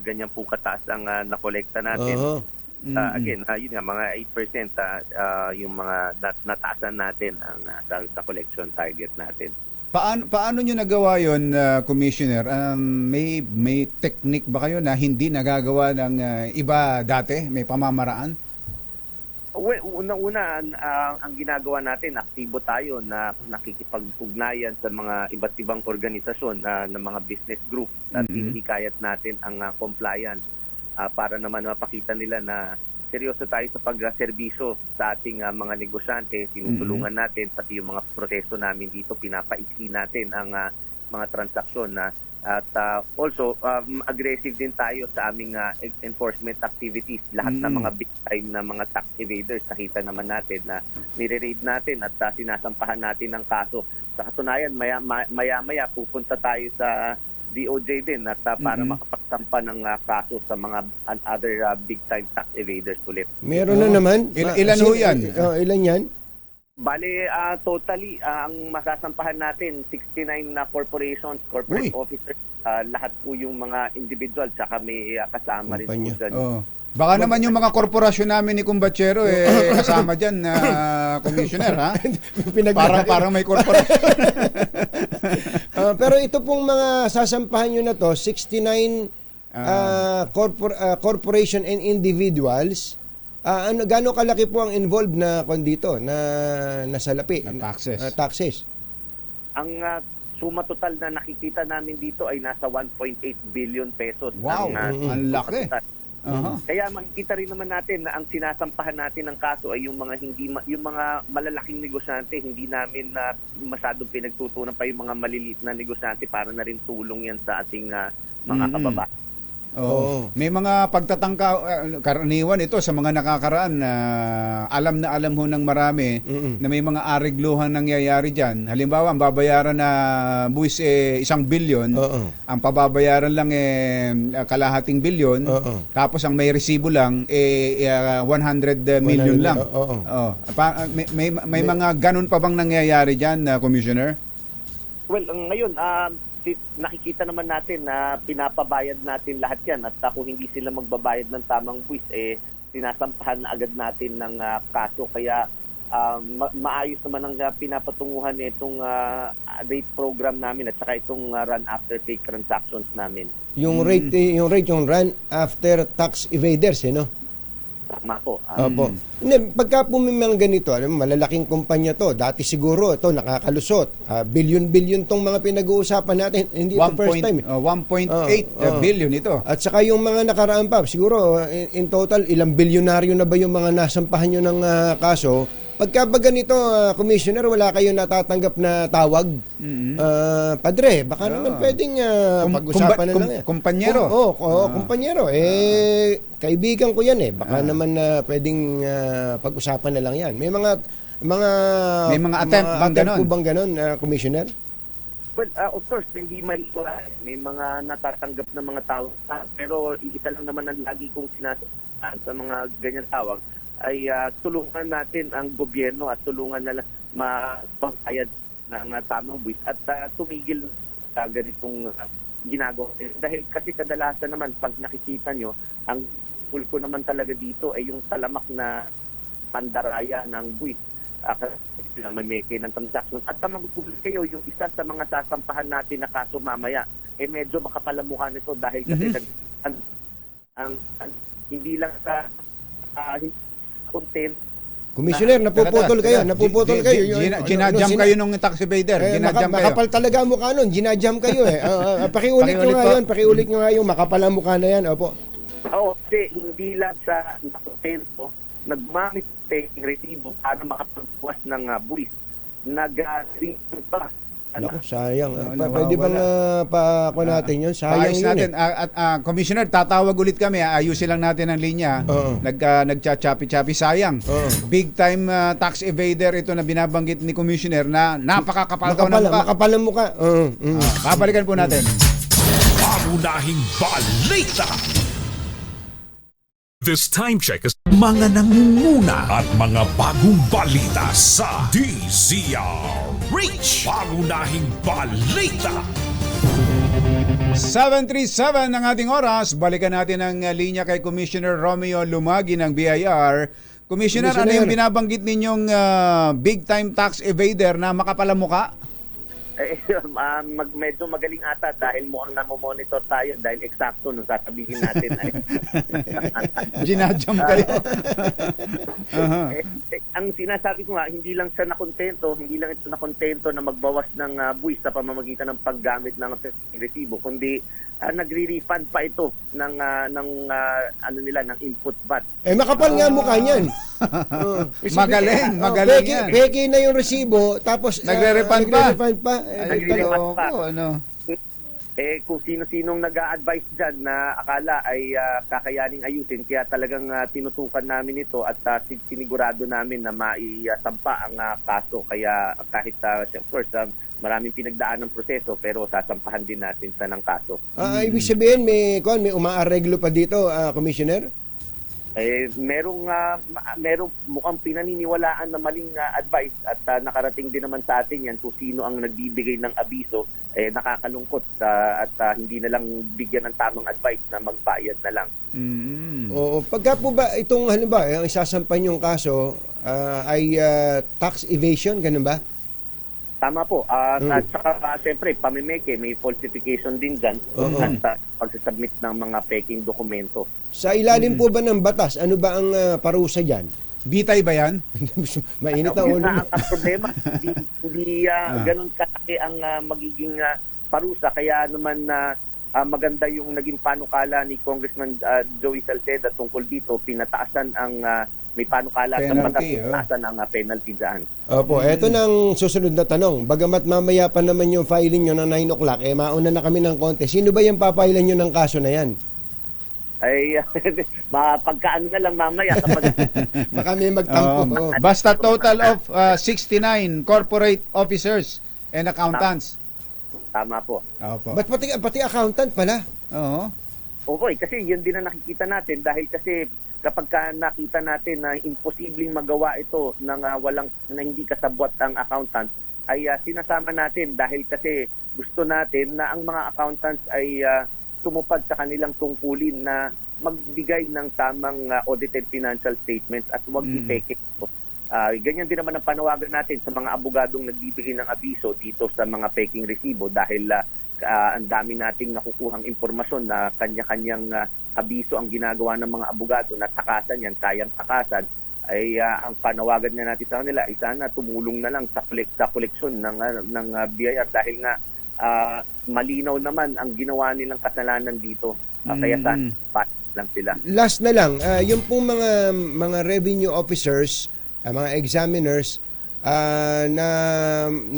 [SPEAKER 10] ganyan po kataas ang nakolekta natin. Again, yun nga, mga 8% yung mga nataasan natin ang sa collection target natin.
[SPEAKER 2] Paano nyo nagawa yon, Commissioner? May technique ba kayo na hindi nagagawa ng iba dati? May pamamaraan?
[SPEAKER 10] Well, unang-una, ang ginagawa natin, aktibo tayo na nakikipag-ugnayan sa mga iba't ibang organisasyon ng mga business group at hinihikayat natin ang compliance para naman mapakita nila na seryoso tayo sa pagserbisyo sa ating mga negosyante. Tinutulungan natin, pati yung mga proseso namin dito, pinapaiksi natin ang mga transaksyon at also aggressive din tayo sa aming enforcement activities. Lahat ng mga big time na mga tax evaders, nakita naman natin na nire-raid natin at sinasampahan natin ng kaso. Sa katunayan, maya-maya pupunta tayo sa DOJ din at para makapagsampa ng kaso sa mga other big time tax evaders ulit.
[SPEAKER 3] Meron na naman.
[SPEAKER 2] Ilan ho yan?
[SPEAKER 3] Ilan yan?
[SPEAKER 10] Bale, totally, ang masasampahan natin, 69 na corporations, corporate officers, lahat po yung mga individual, tsaka may kasama rin po dyan.
[SPEAKER 2] Baka naman yung mga korporasyon namin ni Kumbatsero kasama dyan, Commissioner, ha? Parang may korporasyon.
[SPEAKER 3] Pero ito pong mga sasampahan nyo na to, 69 corporation and individuals, gaano kalaki po ang involved na dito na salapi? Taxes.
[SPEAKER 10] Ang suma total na nakikita namin dito ay nasa 1.8 billion pesos.
[SPEAKER 2] Wow, ang laki.
[SPEAKER 10] Kaya makikita rin naman natin na ang sinasampahan natin ng kaso ay yung mga malalaking negosyante. Hindi namin masyadong pinagtutunan pa yung mga maliliit na negosyante para na rin tulong yan sa ating mga kababayan.
[SPEAKER 2] May mga pagtatangka, karaniwan ito sa mga nakakaraan na alam ho ng marami na may mga arigluhan nangyayari dyan. Halimbawa, ang babayaran na buwis 1 bilyon, ang pababayaran lang kalahating bilyon, tapos ang may resibo lang 100 million lang. May mga ganun pa bang nangyayari dyan, Commissioner?
[SPEAKER 10] Well, ngayon, nakikita naman natin na pinapabayad natin lahat yan at kung hindi sila magbabayad ng tamang buwis, sinasampahan na agad natin ng kaso. Kaya maayos naman ang pinapatunguhan itong rate program namin at saka itong run after take transactions namin.
[SPEAKER 3] Yung rate yung run after tax evaders, no?
[SPEAKER 10] Tama po.
[SPEAKER 3] Opo. Pagka po may mga ganito, malalaking kumpanya to, dati siguro ito nakakalusot. Billion-billion tong mga pinag-uusapan natin. Hindi ito first time.
[SPEAKER 2] 1.8 billion ito.
[SPEAKER 3] At saka yung mga nakaraan pa, siguro in total, ilang bilyonaryo na ba yung mga nasampahan nyo ng kaso? Pagka ba ganito, Commissioner, wala kayong natatanggap na tawag? Padre, baka naman pwedeng pag-usapan na lang yan.
[SPEAKER 2] Kumpanyero.
[SPEAKER 3] Kumpanyero. Kaibigan ko yan Baka naman pwedeng pag-usapan na lang yan. May mga
[SPEAKER 2] attempt bang
[SPEAKER 3] ganon, Commissioner?
[SPEAKER 10] Well, of course, hindi may mga natatanggap na mga tawag. Pero isa lang naman ang lagi kong sinasabi sa mga ganyan tawag. ay tulungan natin ang gobyerno at tulungan na mapangayad ng tamang buwis at tumigil sa ganitong ginagawa. Dahil kasi kadalasan naman pag nakikita nyo, ang pulko naman talaga dito ay yung talamak na pandaraya ng buwis. Mameke ng transaction. At magugulat kayo, yung isa sa mga sasampahan natin na kaso mamaya, medyo makapalamuhan ito dahil kasi hindi lang sa content.
[SPEAKER 3] Commissioner, napuputol kayo.
[SPEAKER 2] Ginajam kayo nung tax evader. Ginajam kayo.
[SPEAKER 3] Makapal talaga ang mukha nun. Ginajam kayo eh. Pakiulit nyo nga yun. Pakiulit nyo nga yung makapal ang mukha na yan. Opo.
[SPEAKER 10] Oo, kasi hindi lang sa contento, nagmamit ng resibo para makapagbuwas ng buwis. Nag-refund pa.
[SPEAKER 3] Naku, sayang. Pwede bang pa natin yun? Sayang yun
[SPEAKER 2] natin. Commissioner, tatawag ulit kami. Ayusin lang natin ang linya. Nagcha-chapi-chapi. Sayang. Big time tax evader ito na binabanggit ni Commissioner na napakakapal daw ng mukha.
[SPEAKER 3] Makapal ang mukha.
[SPEAKER 2] Babalikan po natin.
[SPEAKER 1] Pangunahing balita.
[SPEAKER 4] This time check is
[SPEAKER 1] Mga nangunguna at mga bagong balita sa DZRH. Pangunahing balita.
[SPEAKER 2] 7:37 ng ating oras. Balikan natin ang linya kay Commissioner Romeo Lumagi ng BIR. Commissioner, ano yung binabanggit ninyong big time tax evader na makapalamukha?
[SPEAKER 10] Medyo magaling ata dahil mukhang namomonitor tayo dahil eksakto nung sasabihin natin ay
[SPEAKER 2] Ginajam kayo.
[SPEAKER 10] Ang sinasabi ko nga, hindi lang ito nakontento na magbawas ng buwis sa pamamagitan ng paggamit ng resibo, kundi nagre-refund pa ito ng input VAT.
[SPEAKER 3] Makapal nga mukha niyan.
[SPEAKER 2] Magaling yan.
[SPEAKER 3] Peke na yung resibo, tapos
[SPEAKER 2] nagre-refund pa.
[SPEAKER 10] Nagre-refund pa. Kung sino-sinong nag-a-advise dyan na akala ay kakayaning ayusin, kaya talagang tinutukan namin ito at sinigurado namin na maisampa ang kaso. Kaya kahit, of course, maraming pinagdaan ng proseso pero sasampahan din natin sa ng kaso.
[SPEAKER 3] Ibig sabihin, may umaareglo pa dito, Commissioner?
[SPEAKER 10] Merong mukhang pinaniniwalaan na maling advice at nakarating din naman sa atin yan kung sino ang nagbibigay ng abiso. Nakakalungkot at hindi na lang bigyan ng tamang advice na magbayad na lang.
[SPEAKER 3] Oo, pagka po ba itong halimbawa ang isasampan yung kaso ay tax evasion, ganun ba?
[SPEAKER 10] Tama po. At saka siyempre, pamimeke, may falsification din dyan at pagsasubmit ng mga peking dokumento.
[SPEAKER 3] Sa ilalim po ba ng batas, ano ba ang parusa dyan?
[SPEAKER 2] Bitay ba yan?
[SPEAKER 3] Mainit na ulo.
[SPEAKER 10] Ang problema, hindi ganun kalaki ang magiging parusa. Kaya naman maganda yung naging panukala ni Congressman Joey Salceda tungkol dito. Pinataasan ang may panukala sa batas, pinataasan ang penalty dyan.
[SPEAKER 3] Opo, eto nang susunod na tanong. Bagamat mamaya pa naman yung filing nyo ng 9 o'clock, mauna na kami ng konti. Sino ba yung papailan nyo ng kaso na yan?
[SPEAKER 10] Ay, pagkaano na lang mamaya kapag
[SPEAKER 3] baka may magtampo.
[SPEAKER 2] Basta total of 69 corporate officers and accountants.
[SPEAKER 10] Tama po.
[SPEAKER 2] Opo.
[SPEAKER 3] Ba't pati accountant pala?
[SPEAKER 2] Oo.
[SPEAKER 10] Okay, kasi yun din ang nakikita natin dahil kasi kapag nakita natin na imposibleng magawa ito ng na hindi kasabwat ang accountant, ay sinasama natin dahil kasi gusto natin na ang mga accountants ay tumupad sa kanilang tungkulin na magbigay ng tamang audited financial statements at huwag i-peke. Ganyan din naman ang panawagan natin sa mga abogadong nagbibigay ng abiso dito sa mga peking resibo dahil ang dami nating nakukuhang impormasyon na kanya-kanyang abiso ang ginagawa ng mga abogado na takasan yan, kayang takasan, ay ang panawagan na natin sa kanila ay sana tumulong na lang sa koleksyon ng BIR dahil nga malinaw naman ang ginawa nilang kasalanan dito. Kaya sana lang sila.
[SPEAKER 3] Last na lang, yung pong mga revenue officers, mga examiners na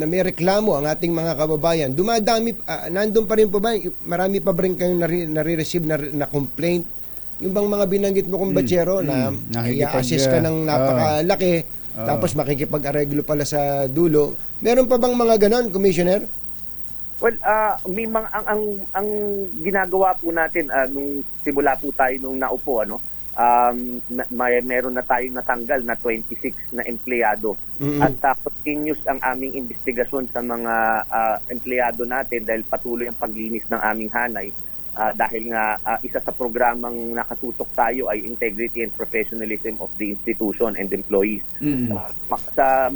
[SPEAKER 3] may reklamo ang ating mga kababayan, dumadami, nandun pa rin po ba? Marami pa ba rin kayong nare-receive na complaint? Yung bang mga binanggit mo kong batsero na i-assess ka ng napakalaki tapos makikipag-areglo pala sa dulo. Meron pa bang mga ganon, Commissioner?
[SPEAKER 10] Well, may mga ang ginagawa po natin nung simula po tayo nung naupo meron na tayong natanggal na 26 na empleyado. At continuous ang aming investigasyon sa mga empleyado natin dahil patuloy ang paglinis ng aming hanay. Dahil nga isa sa programang nakatutok tayo ay integrity and professionalism of the institution and employees. Sa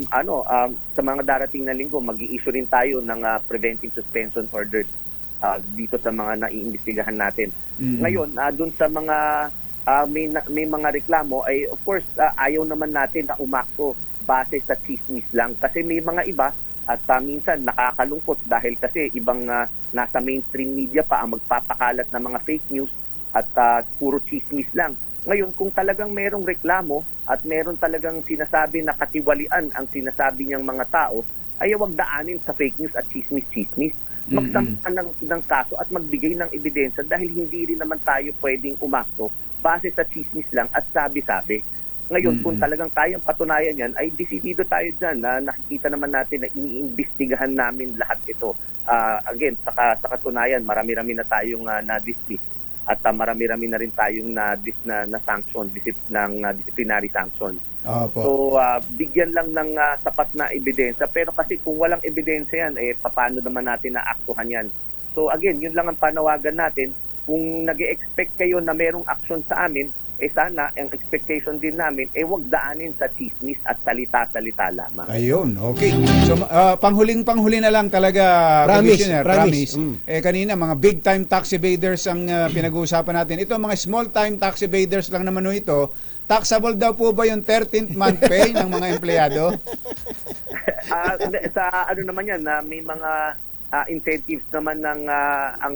[SPEAKER 10] mga darating na linggo, mag-i-issue rin tayo ng preventive suspension orders dito sa mga naiimbestigahan natin. Ngayon, dun sa mga may mga reklamo ay of course ayaw naman natin na umakto base sa chismis lang kasi may mga iba at minsan nakakalungkot dahil kasi ibang nasa mainstream media pa ang magpapakalat ng mga fake news at puro chismis lang. Ngayon, kung talagang merong reklamo at meron talagang sinasabi na katiwalian ang sinasabi niyang mga tao, ay huwag daanin sa fake news at chismis-chismis. Magsampa ng kaso at magbigay ng ebidensya dahil hindi rin naman tayo pwedeng umakto base sa chismis lang at sabi-sabi. Ngayon, kung talagang kayang patunayan yan, ay desidido tayo dyan na nakikita naman natin na iniimbestigahan namin lahat ito. Again, sa katunayan, marami-rami na tayong na-dismiss at marami-rami na rin tayong na sanction, disciplinary sanction. So, bigyan lang ng sapat na ebidensya. Pero kasi kung walang ebidensya yan, paano naman natin na-aktuhan yan? So again, yun lang ang panawagan natin. Kung nag-expect kayo na merong action sa amin, sana ang expectation din namin wag daanin sa chismis at salita-salita lamang.
[SPEAKER 2] Ayun, okay. So panghuli na lang talaga, Commissioner, promise. Kanina mga big time tax evaders ang pinag-uusapan natin. Ito mga small time tax evaders lang naman ito. Taxable daw po ba yung 13th month pay ng mga empleyado?
[SPEAKER 10] Sa naman yan, may mga incentives naman ng ang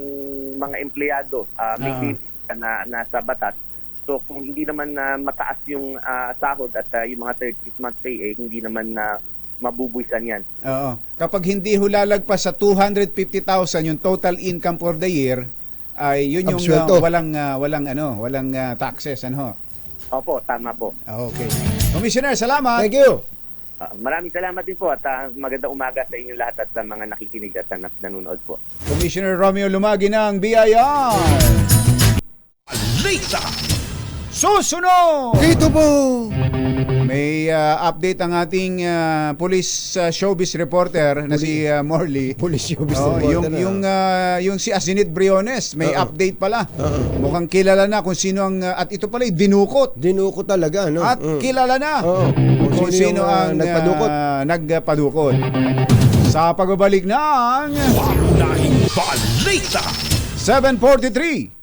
[SPEAKER 10] mga empleyado. May na nasa batas. So kung hindi naman mataas yung sahod at yung mga 13th month pay, hindi naman mabubuisan yan.
[SPEAKER 2] Oo. Kapag hindi hulalagpas sa 250,000 yung total income for the year, ay yun yung walang taxes, ano?
[SPEAKER 10] Opo, tama po.
[SPEAKER 2] Okay. Commissioner, salamat.
[SPEAKER 3] Thank you.
[SPEAKER 10] Maraming salamat din po at magandang umaga sa inyong lahat at sa mga nakikinig at nanonood po.
[SPEAKER 2] Commissioner Romeo Lumagi ng BIR.
[SPEAKER 1] Balita!
[SPEAKER 2] Susunod!
[SPEAKER 3] Dito po!
[SPEAKER 2] May update ang ating police showbiz reporter na si Morley.
[SPEAKER 3] Police showbiz reporter
[SPEAKER 2] yung si Asinit Briones, may update pala. Mukhang kilala na kung sino ang at ito pala dinukot.
[SPEAKER 3] Dinukot talaga, no?
[SPEAKER 2] At kilala na kung sino ang nagpadukot. Sa pagbabalik ng
[SPEAKER 1] Pangunahing balita!
[SPEAKER 2] 7:43.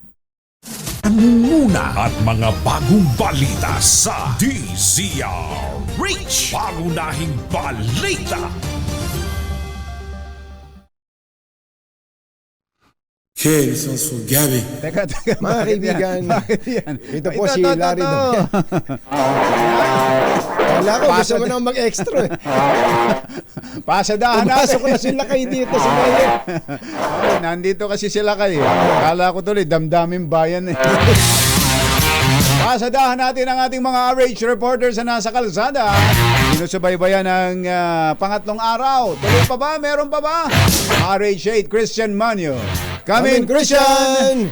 [SPEAKER 1] Nangunguna at mga bagong balita sa DZRH. Pangunahing balita.
[SPEAKER 11] Okay, this one's for Gabby.
[SPEAKER 2] Teka.
[SPEAKER 3] Mga kaibigan,
[SPEAKER 2] Bakit yan?
[SPEAKER 3] ito po si Larry. Wala ko, gusto mo nang mag-extra.
[SPEAKER 2] Pasadahan natin.
[SPEAKER 3] Pumasok na sila kayo dito sa bayan.
[SPEAKER 2] Nandito kasi sila kayo. Kala ko tuloy, damdamin bayan eh. Pasadahan natin ang ating mga RH reporters na nasa kalsada. Sinusubaybayan ng pangatlong araw. Tuloy pa ba? Meron pa ba? RH8 Christian Manyo. Come in, Christian!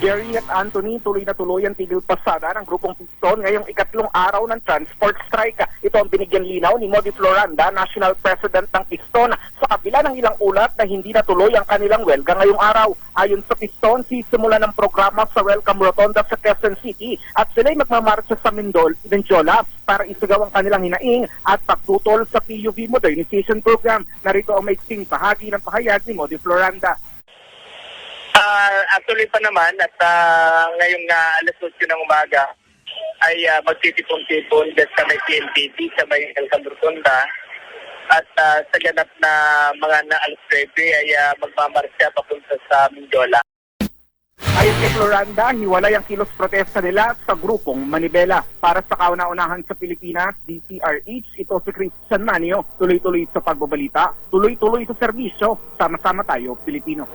[SPEAKER 8] Jerry at Anthony, tuloy na tuloy ang tigil pasada ng grupong Piston ngayong ikatlong araw ng transport strike. Ito ang binigyan linaw ni Modi Floranda, National President ng Piston, sa kabila ng ilang ulat na hindi natuloy ang kanilang welga ngayong araw. Ayon sa Piston, sisimula ng programa sa Welcome Rotonda sa Quezon City at sila'y magmamarcha sa Menjola para isagaw ang kanilang hinaing at pagtutol sa PUV Modernization Program. Narito ang maiksing bahagi ng pahayag ni Modi Floranda.
[SPEAKER 12] Actually pa naman at ngayong alas 8 ng umaga ay magtitipon-tipon sa may PNPT, sa may Welcome Rotonda at sa ganap na mga alas 9 ay magmamarsya papunta sa Menjola.
[SPEAKER 8] Ayon kay Floranda, hiwalay ang kilos protesta nila sa grupong Manibela. Para sa kauna-unahan sa Pilipinas, DZRH, ito si Christian Manio. Tuloy-tuloy sa pagbabalita, tuloy-tuloy sa serbisyo, sama-sama tayo, Pilipino.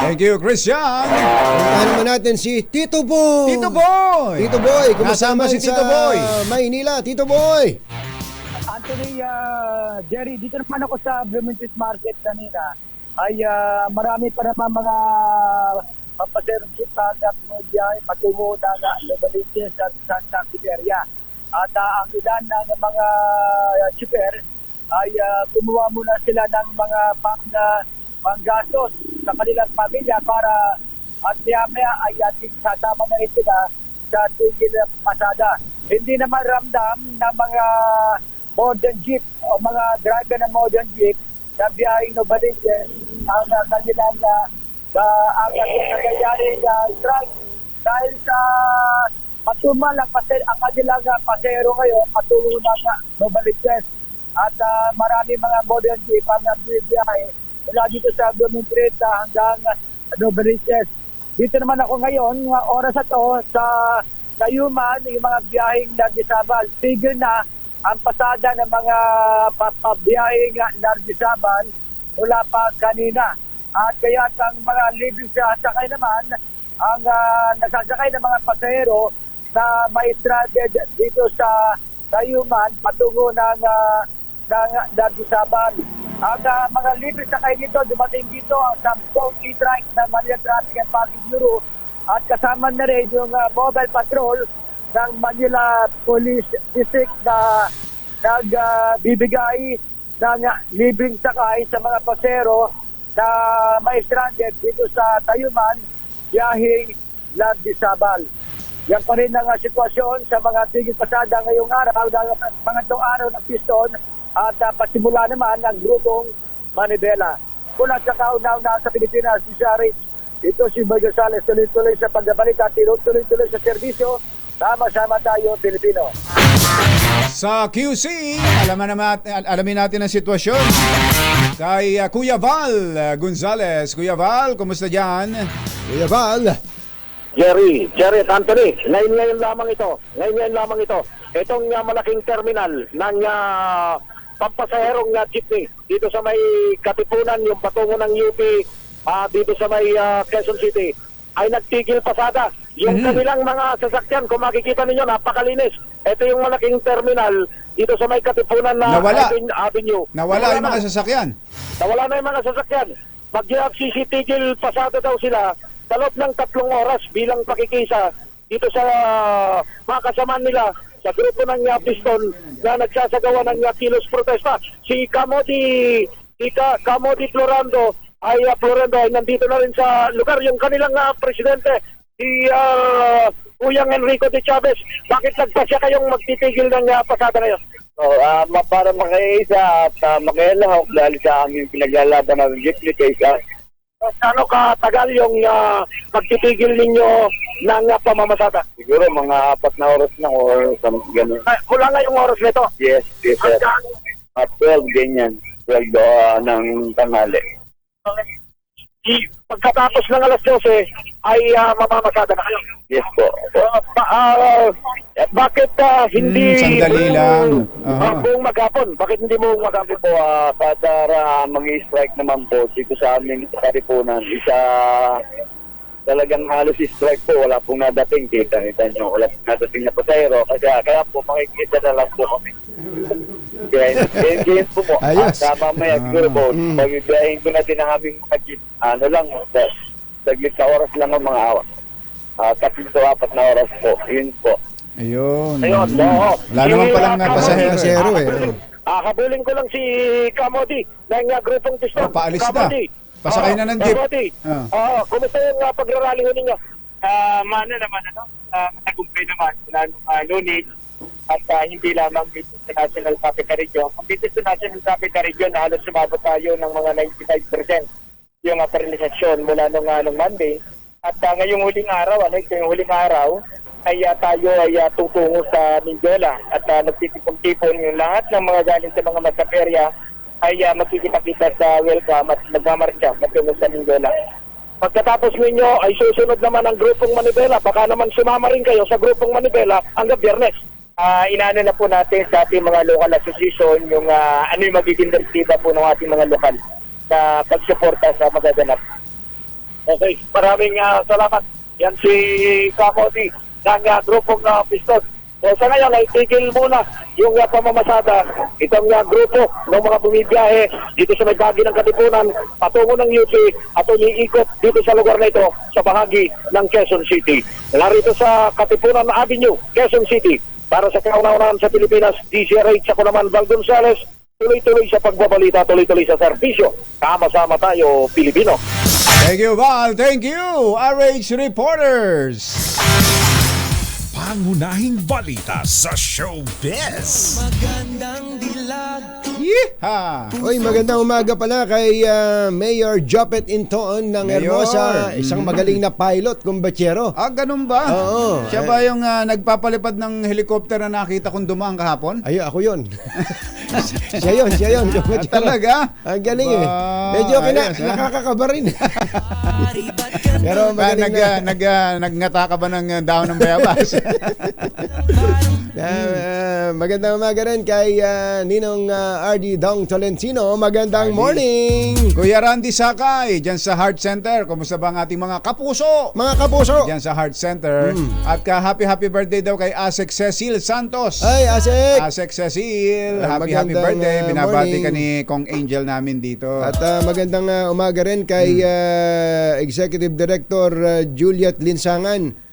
[SPEAKER 2] Thank you, Christian!
[SPEAKER 3] Puntahan naman natin si Tito Boy!
[SPEAKER 2] Tito Boy!
[SPEAKER 3] Tito Boy!
[SPEAKER 2] Nasama si Tito Boy!
[SPEAKER 3] Maynila, Tito Boy!
[SPEAKER 13] Actually, Jerry, dito naman ako sa Bloomington Market kanina. Ay marami pa naman mga pampaserong jeep na biyahe patungo ng Novaliches at Santa Siberia. At ang ilan ng mga shipper ay kumuha muna sila ng mga panggastos sa kanilang pamilya para at maya ay sasama na rin sila sa tigil pasada. Hindi naman ramdam ng mga modern jeep o mga driver ng modern jeep na biyaheng Novaliches ang kanilang ang nangyayari strike dahil sa patumal ang kanilang pasero ngayon patungo ng Novaliches at marami mga modern jeep ang nagbibiyahe mula dito sa Domintreta hanggang Novaliches. Dito naman ako ngayon, oras na to sa Tayuman, yung mga biyaheng Largisabal. Tigil na ang pasada ng mga biyaheng Largisabal mula pa kanina. At kaya ang mga libreng sasakay naman, ang nasasakay ng mga pasahero na may stranded dito sa Tayuman patungo ng Largisabal. Ang mga libreng sakay dito, dumating dito ang Samsung e-trike ng Manila Traffic and Parking Bureau at kasama na rin yung mobile patrol ng Manila Police District na nagbibigay ng libreng sakay sa mga pasero na may stranded dito sa Tayuman, biyaheng Largisabal. Yan pa rin ang sitwasyon sa mga tigil pasada ngayong araw, mga itong araw ng piston at pasimula naman ang grupong Manibela. Mula sa kauna-una sa Pilipinas, ito si Boy Gonzales, tuloy-tuloy sa pagbabalita, tuloy-tuloy sa serbisyo, sama-sama tayo Pilipino.
[SPEAKER 2] Sa QC, alamin natin ang sitwasyon kay Kuya Val Gonzales. Kuya Val, kumusta dyan?
[SPEAKER 3] Kuya Val.
[SPEAKER 8] Jerry at Anthony, ngayon lamang ito. Itong malaking terminal ng pampasaherong jeepney dito sa may Katipunan, yung patungo ng UP, dito sa may Quezon City, ay nagtigil pasada. Yung kanilang mga sasakyan, kung makikita ninyo, napakalinis. Ito yung malaking terminal dito sa may Katipunan na Avenue.
[SPEAKER 2] Nawala yung mga sasakyan.
[SPEAKER 8] Nawala na yung mga sasakyan. Mag-CCTigil pasada daw sila sa loob ng 3 oras bilang pakikisa dito sa mga kasamaan nila sa grupo ng Piston na nagsasagawa ng kilos protesta. Si Camodi Florando ay nandito na rin sa lugar. Yung kanilang presidente, si Uyang Enrico de Chavez. Bakit nagpasya kayong magtitigil ng pasada ngayon?
[SPEAKER 12] Para makaisa at makialahok dahil sa aming pinaglalaban ng jeepney case.
[SPEAKER 8] Ano katagal yung magtitigil ninyo ng pamamasada?
[SPEAKER 12] Siguro mga 4 na oras lang or something ganun.
[SPEAKER 8] Mula nga yung oras nito?
[SPEAKER 12] Yes sir. At 12 ganyan. 12 ng tanghali.
[SPEAKER 8] Pagkatapos ng alas 12 ay mamamasada na kayo?
[SPEAKER 12] Yes po.
[SPEAKER 8] Bakit hindi
[SPEAKER 2] sandali lang.
[SPEAKER 8] buong maghapon? Bakit hindi mo maghapon
[SPEAKER 12] po? Para mag-strike naman po dito sa aming Katipunan. Talagang halos strike po. Wala pong nadating. Kita nyo. Wala pong nadating na pasahero. Kaya po makikita na lang po kami. Kaya po po.
[SPEAKER 3] Ayos.
[SPEAKER 12] Mamaya siguro po. Pag-ibiyahin ko natin ang aming mga jeep. Saglit sa oras lang ang mga awa. 3 to 4 na oras po. Yun po.
[SPEAKER 2] Ayun.
[SPEAKER 8] Wala
[SPEAKER 2] naman palang pasahero eh.
[SPEAKER 8] Habulin ko lang si Camodi ng grupong Piston.
[SPEAKER 2] Paalis na. Pasakay na ng jeep.
[SPEAKER 8] Camodi. Kumusta yung pagrarally ninyo?
[SPEAKER 12] Matagumpay naman. No need. At hindi lamang dito sa National Capital Region. Ang dito sa National Capital Region, halos sumabot tayo ng mga 95% yung paralisasyon mula nung Monday. At ngayong huling araw, ay tayo ay tutungo sa Mindiola at nagtitipon-tipon yung lahat ng mga galing sa mga masaperya ay magkikipakita sa welcome at magmamarcha patungo sa Mindiola. Pagkatapos ninyo ay susunod naman ang grupong Manibela. Baka naman sumama rin kayo sa grupong Manibela hanggang Biyernes. Inaano na po natin sa ating mga local association yung ano yung magiging direktiba po ng ating mga lokal na pagsuporta sa magaganap.
[SPEAKER 8] Okay, maraming salamat. Yan si Camodi ng grupong Piston. So sa ngayon ay tigil muna yung pamamasada itong grupo ng mga bumibiyahe dito sa may bahagi ng Katipunan patungo ng UP at umiikot dito sa lugar na ito sa bahagi ng Quezon City. Narito sa Katipunan Avenue, Quezon City, para sa kauna-unahan sa Pilipinas, DZRH, ako naman Val Gonzales, tuloy-tuloy sa pagbabalita, tuloy-tuloy sa serbisyo. Sama-sama tayo, Pilipino.
[SPEAKER 2] Thank you, Val. Thank you, RH Reporters.
[SPEAKER 1] Pangunahing balita sa showbiz.
[SPEAKER 2] Yeehaw!
[SPEAKER 3] Oy, magandang umaga pala kay Mayor Jopet Intoon ng
[SPEAKER 2] Mayor.
[SPEAKER 3] Hermosa, isang magaling na pilot, kumbachero.
[SPEAKER 2] Ganun ba?
[SPEAKER 3] Oo.
[SPEAKER 2] Siya ba yung nagpapalipad ng helicopter na nakita kong dumaan kahapon?
[SPEAKER 3] Ay, ako yun. siya yun.
[SPEAKER 2] Talaga?
[SPEAKER 3] Ang galing eh. Medyo nakakakaba rin. Pero magaling
[SPEAKER 2] Nagngata ka ba ng dahon ng bayabas?
[SPEAKER 3] Magandang umaga rin kay Ninong RD Dong Tolentino. Magandang morning!
[SPEAKER 2] Kuya Randy Sakay, dyan sa Heart Center. Kumusta ba ang ating mga kapuso?
[SPEAKER 3] Mga kapuso!
[SPEAKER 2] Dyan sa Heart Center. At happy birthday daw kay Asek Cecil Santos.
[SPEAKER 3] Ay, Asek!
[SPEAKER 2] Asek Cecil, happy birthday. Binabati ka ni Kong Angel namin dito.
[SPEAKER 3] At magandang umaga rin kay Executive Director Juliet Linsangan.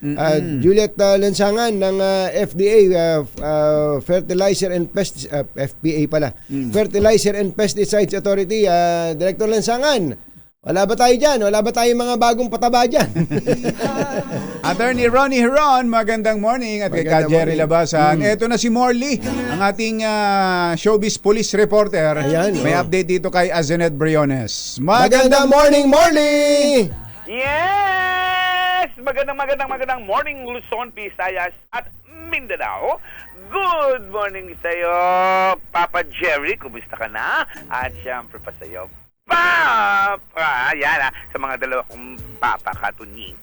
[SPEAKER 3] Juliet Linsangan ng FDA, Fertilizer and Pesticide, FPA pala. Fertilizer and Pesticides Authority. Director Linsangan, wala ba tayo dyan? Wala ba tayong mga bagong pataba dyan?
[SPEAKER 2] Attorney Ronnie Heron, magandang morning. At kay Jerry Labasan. Ito na si Morley, ang ating showbiz police reporter.
[SPEAKER 3] Ayan,
[SPEAKER 2] may update dito kay Azenet Briones.
[SPEAKER 3] Magandang morning, Morley!
[SPEAKER 14] Yes! Magandang morning, Luzon, Visayas at Mindanao. Good morning sa'yo, Papa Jerry. Kumusta ka na? At syempre pa sa'yo, Papa! Yan sa mga dalawa kong Papa Katunying.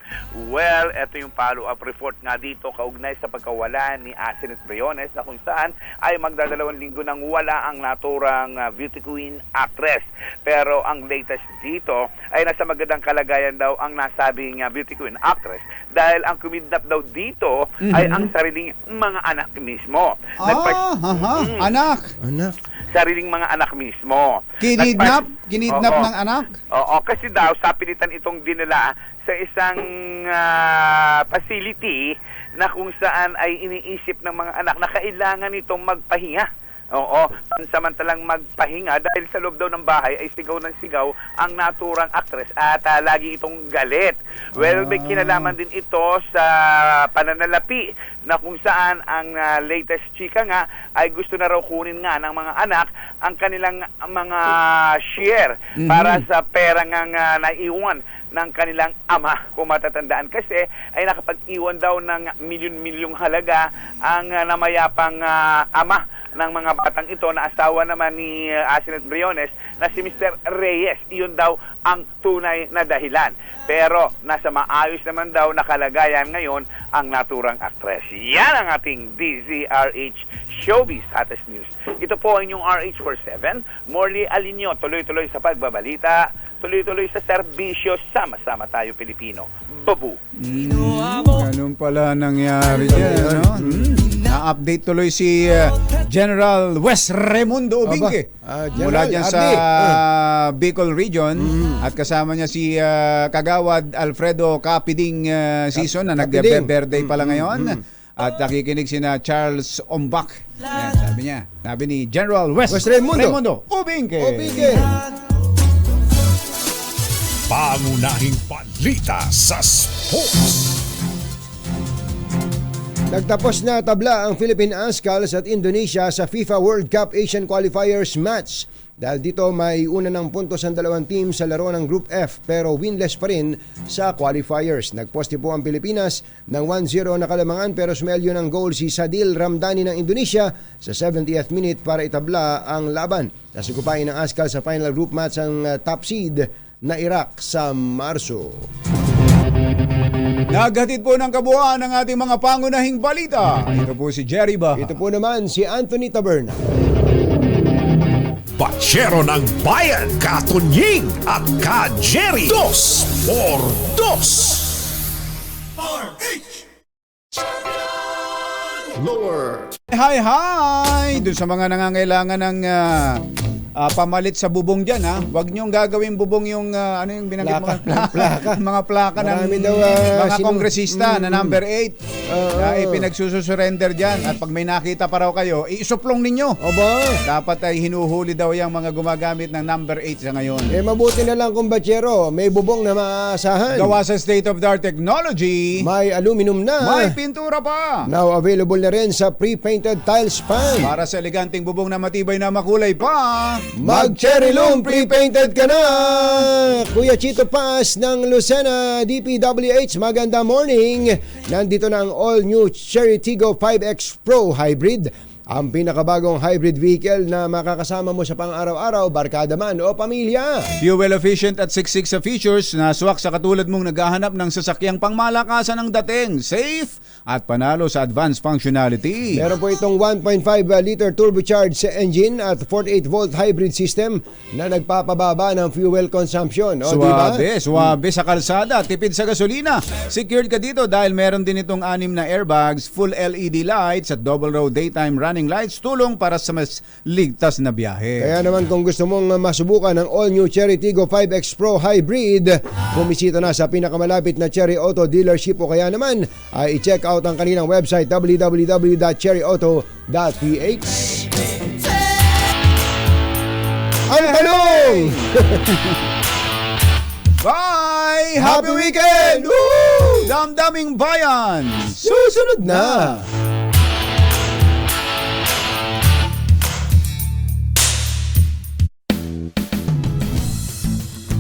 [SPEAKER 14] Well, ito yung follow-up report nga dito kaugnay sa pagkawala ni Azenet Briones na kung saan ay magdadalawang linggo nang wala ang naturang beauty queen actress. Pero ang latest dito ay nasa magandang kalagayan daw ang nasabing beauty queen actress dahil ang kumidnap daw dito ay ang sariling mga anak mismo.
[SPEAKER 2] Anak?
[SPEAKER 14] Sariling mga anak mismo.
[SPEAKER 2] Kinidnap ng anak?
[SPEAKER 14] Oo, kasi daw sa pilitan itong dinala sa isang facility na kung saan ay iniisip ng mga anak na kailangan itong magpahinga. Oo, pansamantalang magpahinga dahil sa loob daw ng bahay ay sigaw ng sigaw ang naturang actress at lagi itong galit. Well, may kinalaman din ito sa pananalapi na kung saan ang latest chika nga ay gusto na raw kunin nga ng mga anak ang kanilang mga share para sa pera nga naiwan ng kanilang ama. Kung matatandaan kasi ay nakapag-iwan daw ng milyon-milyong halaga ang namayapang ama ng mga batang ito na asawa naman ni Azenet Briones na si Mr. Reyes. Iyon daw ang tunay na dahilan. Pero nasa maayos naman daw na kalagayan ngayon ang naturang actress. Yan ang ating DZRH Showbiz Hottest News. Ito po ang inyong RH47. Morley Alinyo, tuloy-tuloy sa pagbabalita, tuloy-tuloy sa serbisyo, sama-sama tayo Pilipino. Babu!
[SPEAKER 2] Ganun pala nangyari dyan, no? Na-update tuloy si General Wes Raimundo Ubingke. Mula dyan sa Bicol Region at kasama niya si Kagawad Alfredo Capiding Season na nag-birthday pala ngayon. At nakikinig si na Charles Ombak. Yan, sabi ni General Wes Raimundo Ubingke.
[SPEAKER 1] Pangunahing balita sa sports.
[SPEAKER 3] Nagtapos na tabla ang Philippine Ascals at Indonesia sa FIFA World Cup Asian Qualifiers match. Dahil dito may una ng puntos ang dalawang team sa laro ng Group F pero winless pa rin sa qualifiers. Nagposte po ang Pilipinas ng 1-0 na kalamangan pero sumelyo ng goal si Sadil Ramdhani ng Indonesia sa 70th minute para itabla ang laban. Nasukupain ng Ascals sa final group match ang top seed na Iraq sa Marso.
[SPEAKER 2] Naghatid po ng kabuuan ng ating mga pangunahing balita. Ito po si Jerry Baha.
[SPEAKER 3] Ito po naman si Anthony Taberna.
[SPEAKER 1] Bachero ng Bayan, Katunying at Ka-Jerry. 2x2. Blower.
[SPEAKER 2] Hi! Doon sa mga nangangailangan ng pamalit sa bubong dyan, ha? Huwag niyong gagawin bubong yung, ano yung binanggit mo?
[SPEAKER 3] Plaka.
[SPEAKER 2] Mga plaka ng
[SPEAKER 3] Marami daw,
[SPEAKER 2] mga kongresista na number 8 na ipinagsusurrender dyan. At pag may nakita pa raw kayo, isuplong ninyo.
[SPEAKER 3] Aba?
[SPEAKER 2] Dapat ay hinuhuli daw yung mga gumagamit ng number 8 sa ngayon.
[SPEAKER 3] Mabuti na lang kung batsero, may bubong na maaasahan.
[SPEAKER 2] Gawa sa state-of-the-art technology.
[SPEAKER 3] May aluminum na.
[SPEAKER 2] May pintura pa.
[SPEAKER 3] Now available na rin sa pre-painted tiles pan.
[SPEAKER 2] Para sa eleganteng bubong na matibay na makulay pa.
[SPEAKER 3] Mag-Cherry Loom pre-painted ka na! Kuya Chito Paz ng Lucena DPWH, maganda morning! Nandito na ang all-new Cherry Tiggo 5X Pro Hybrid. Ang pinakabagong hybrid vehicle na makakasama mo sa pang-araw-araw, barkada man o pamilya.
[SPEAKER 2] Fuel efficient at siksik sa features na swak sa katulad mong naghahanap ng sasakyang pangmalakasan ng dating, safe at panalo sa advanced functionality.
[SPEAKER 3] Meron po itong 1.5 liter turbocharged engine at 48-volt hybrid system na nagpapababa ng fuel consumption. O,
[SPEAKER 2] Suwabe sa kalsada, tipid sa gasolina. Secured ka dito dahil meron din itong 6 na airbags, full LED lights at double row daytime running lights, tulong para sa mas ligtas na biyahe.
[SPEAKER 3] Kaya naman kung gusto mong masubukan ang all-new Cherry Tiggo 5X Pro Hybrid, bumisita na sa pinakamalapit na Cherry Auto dealership o kaya naman ay i-check out ang kanilang website www.cherryauto.ph. Ang tanong!
[SPEAKER 2] Bye! Happy weekend! Woo! Damdaming bayan!
[SPEAKER 3] Susunod na!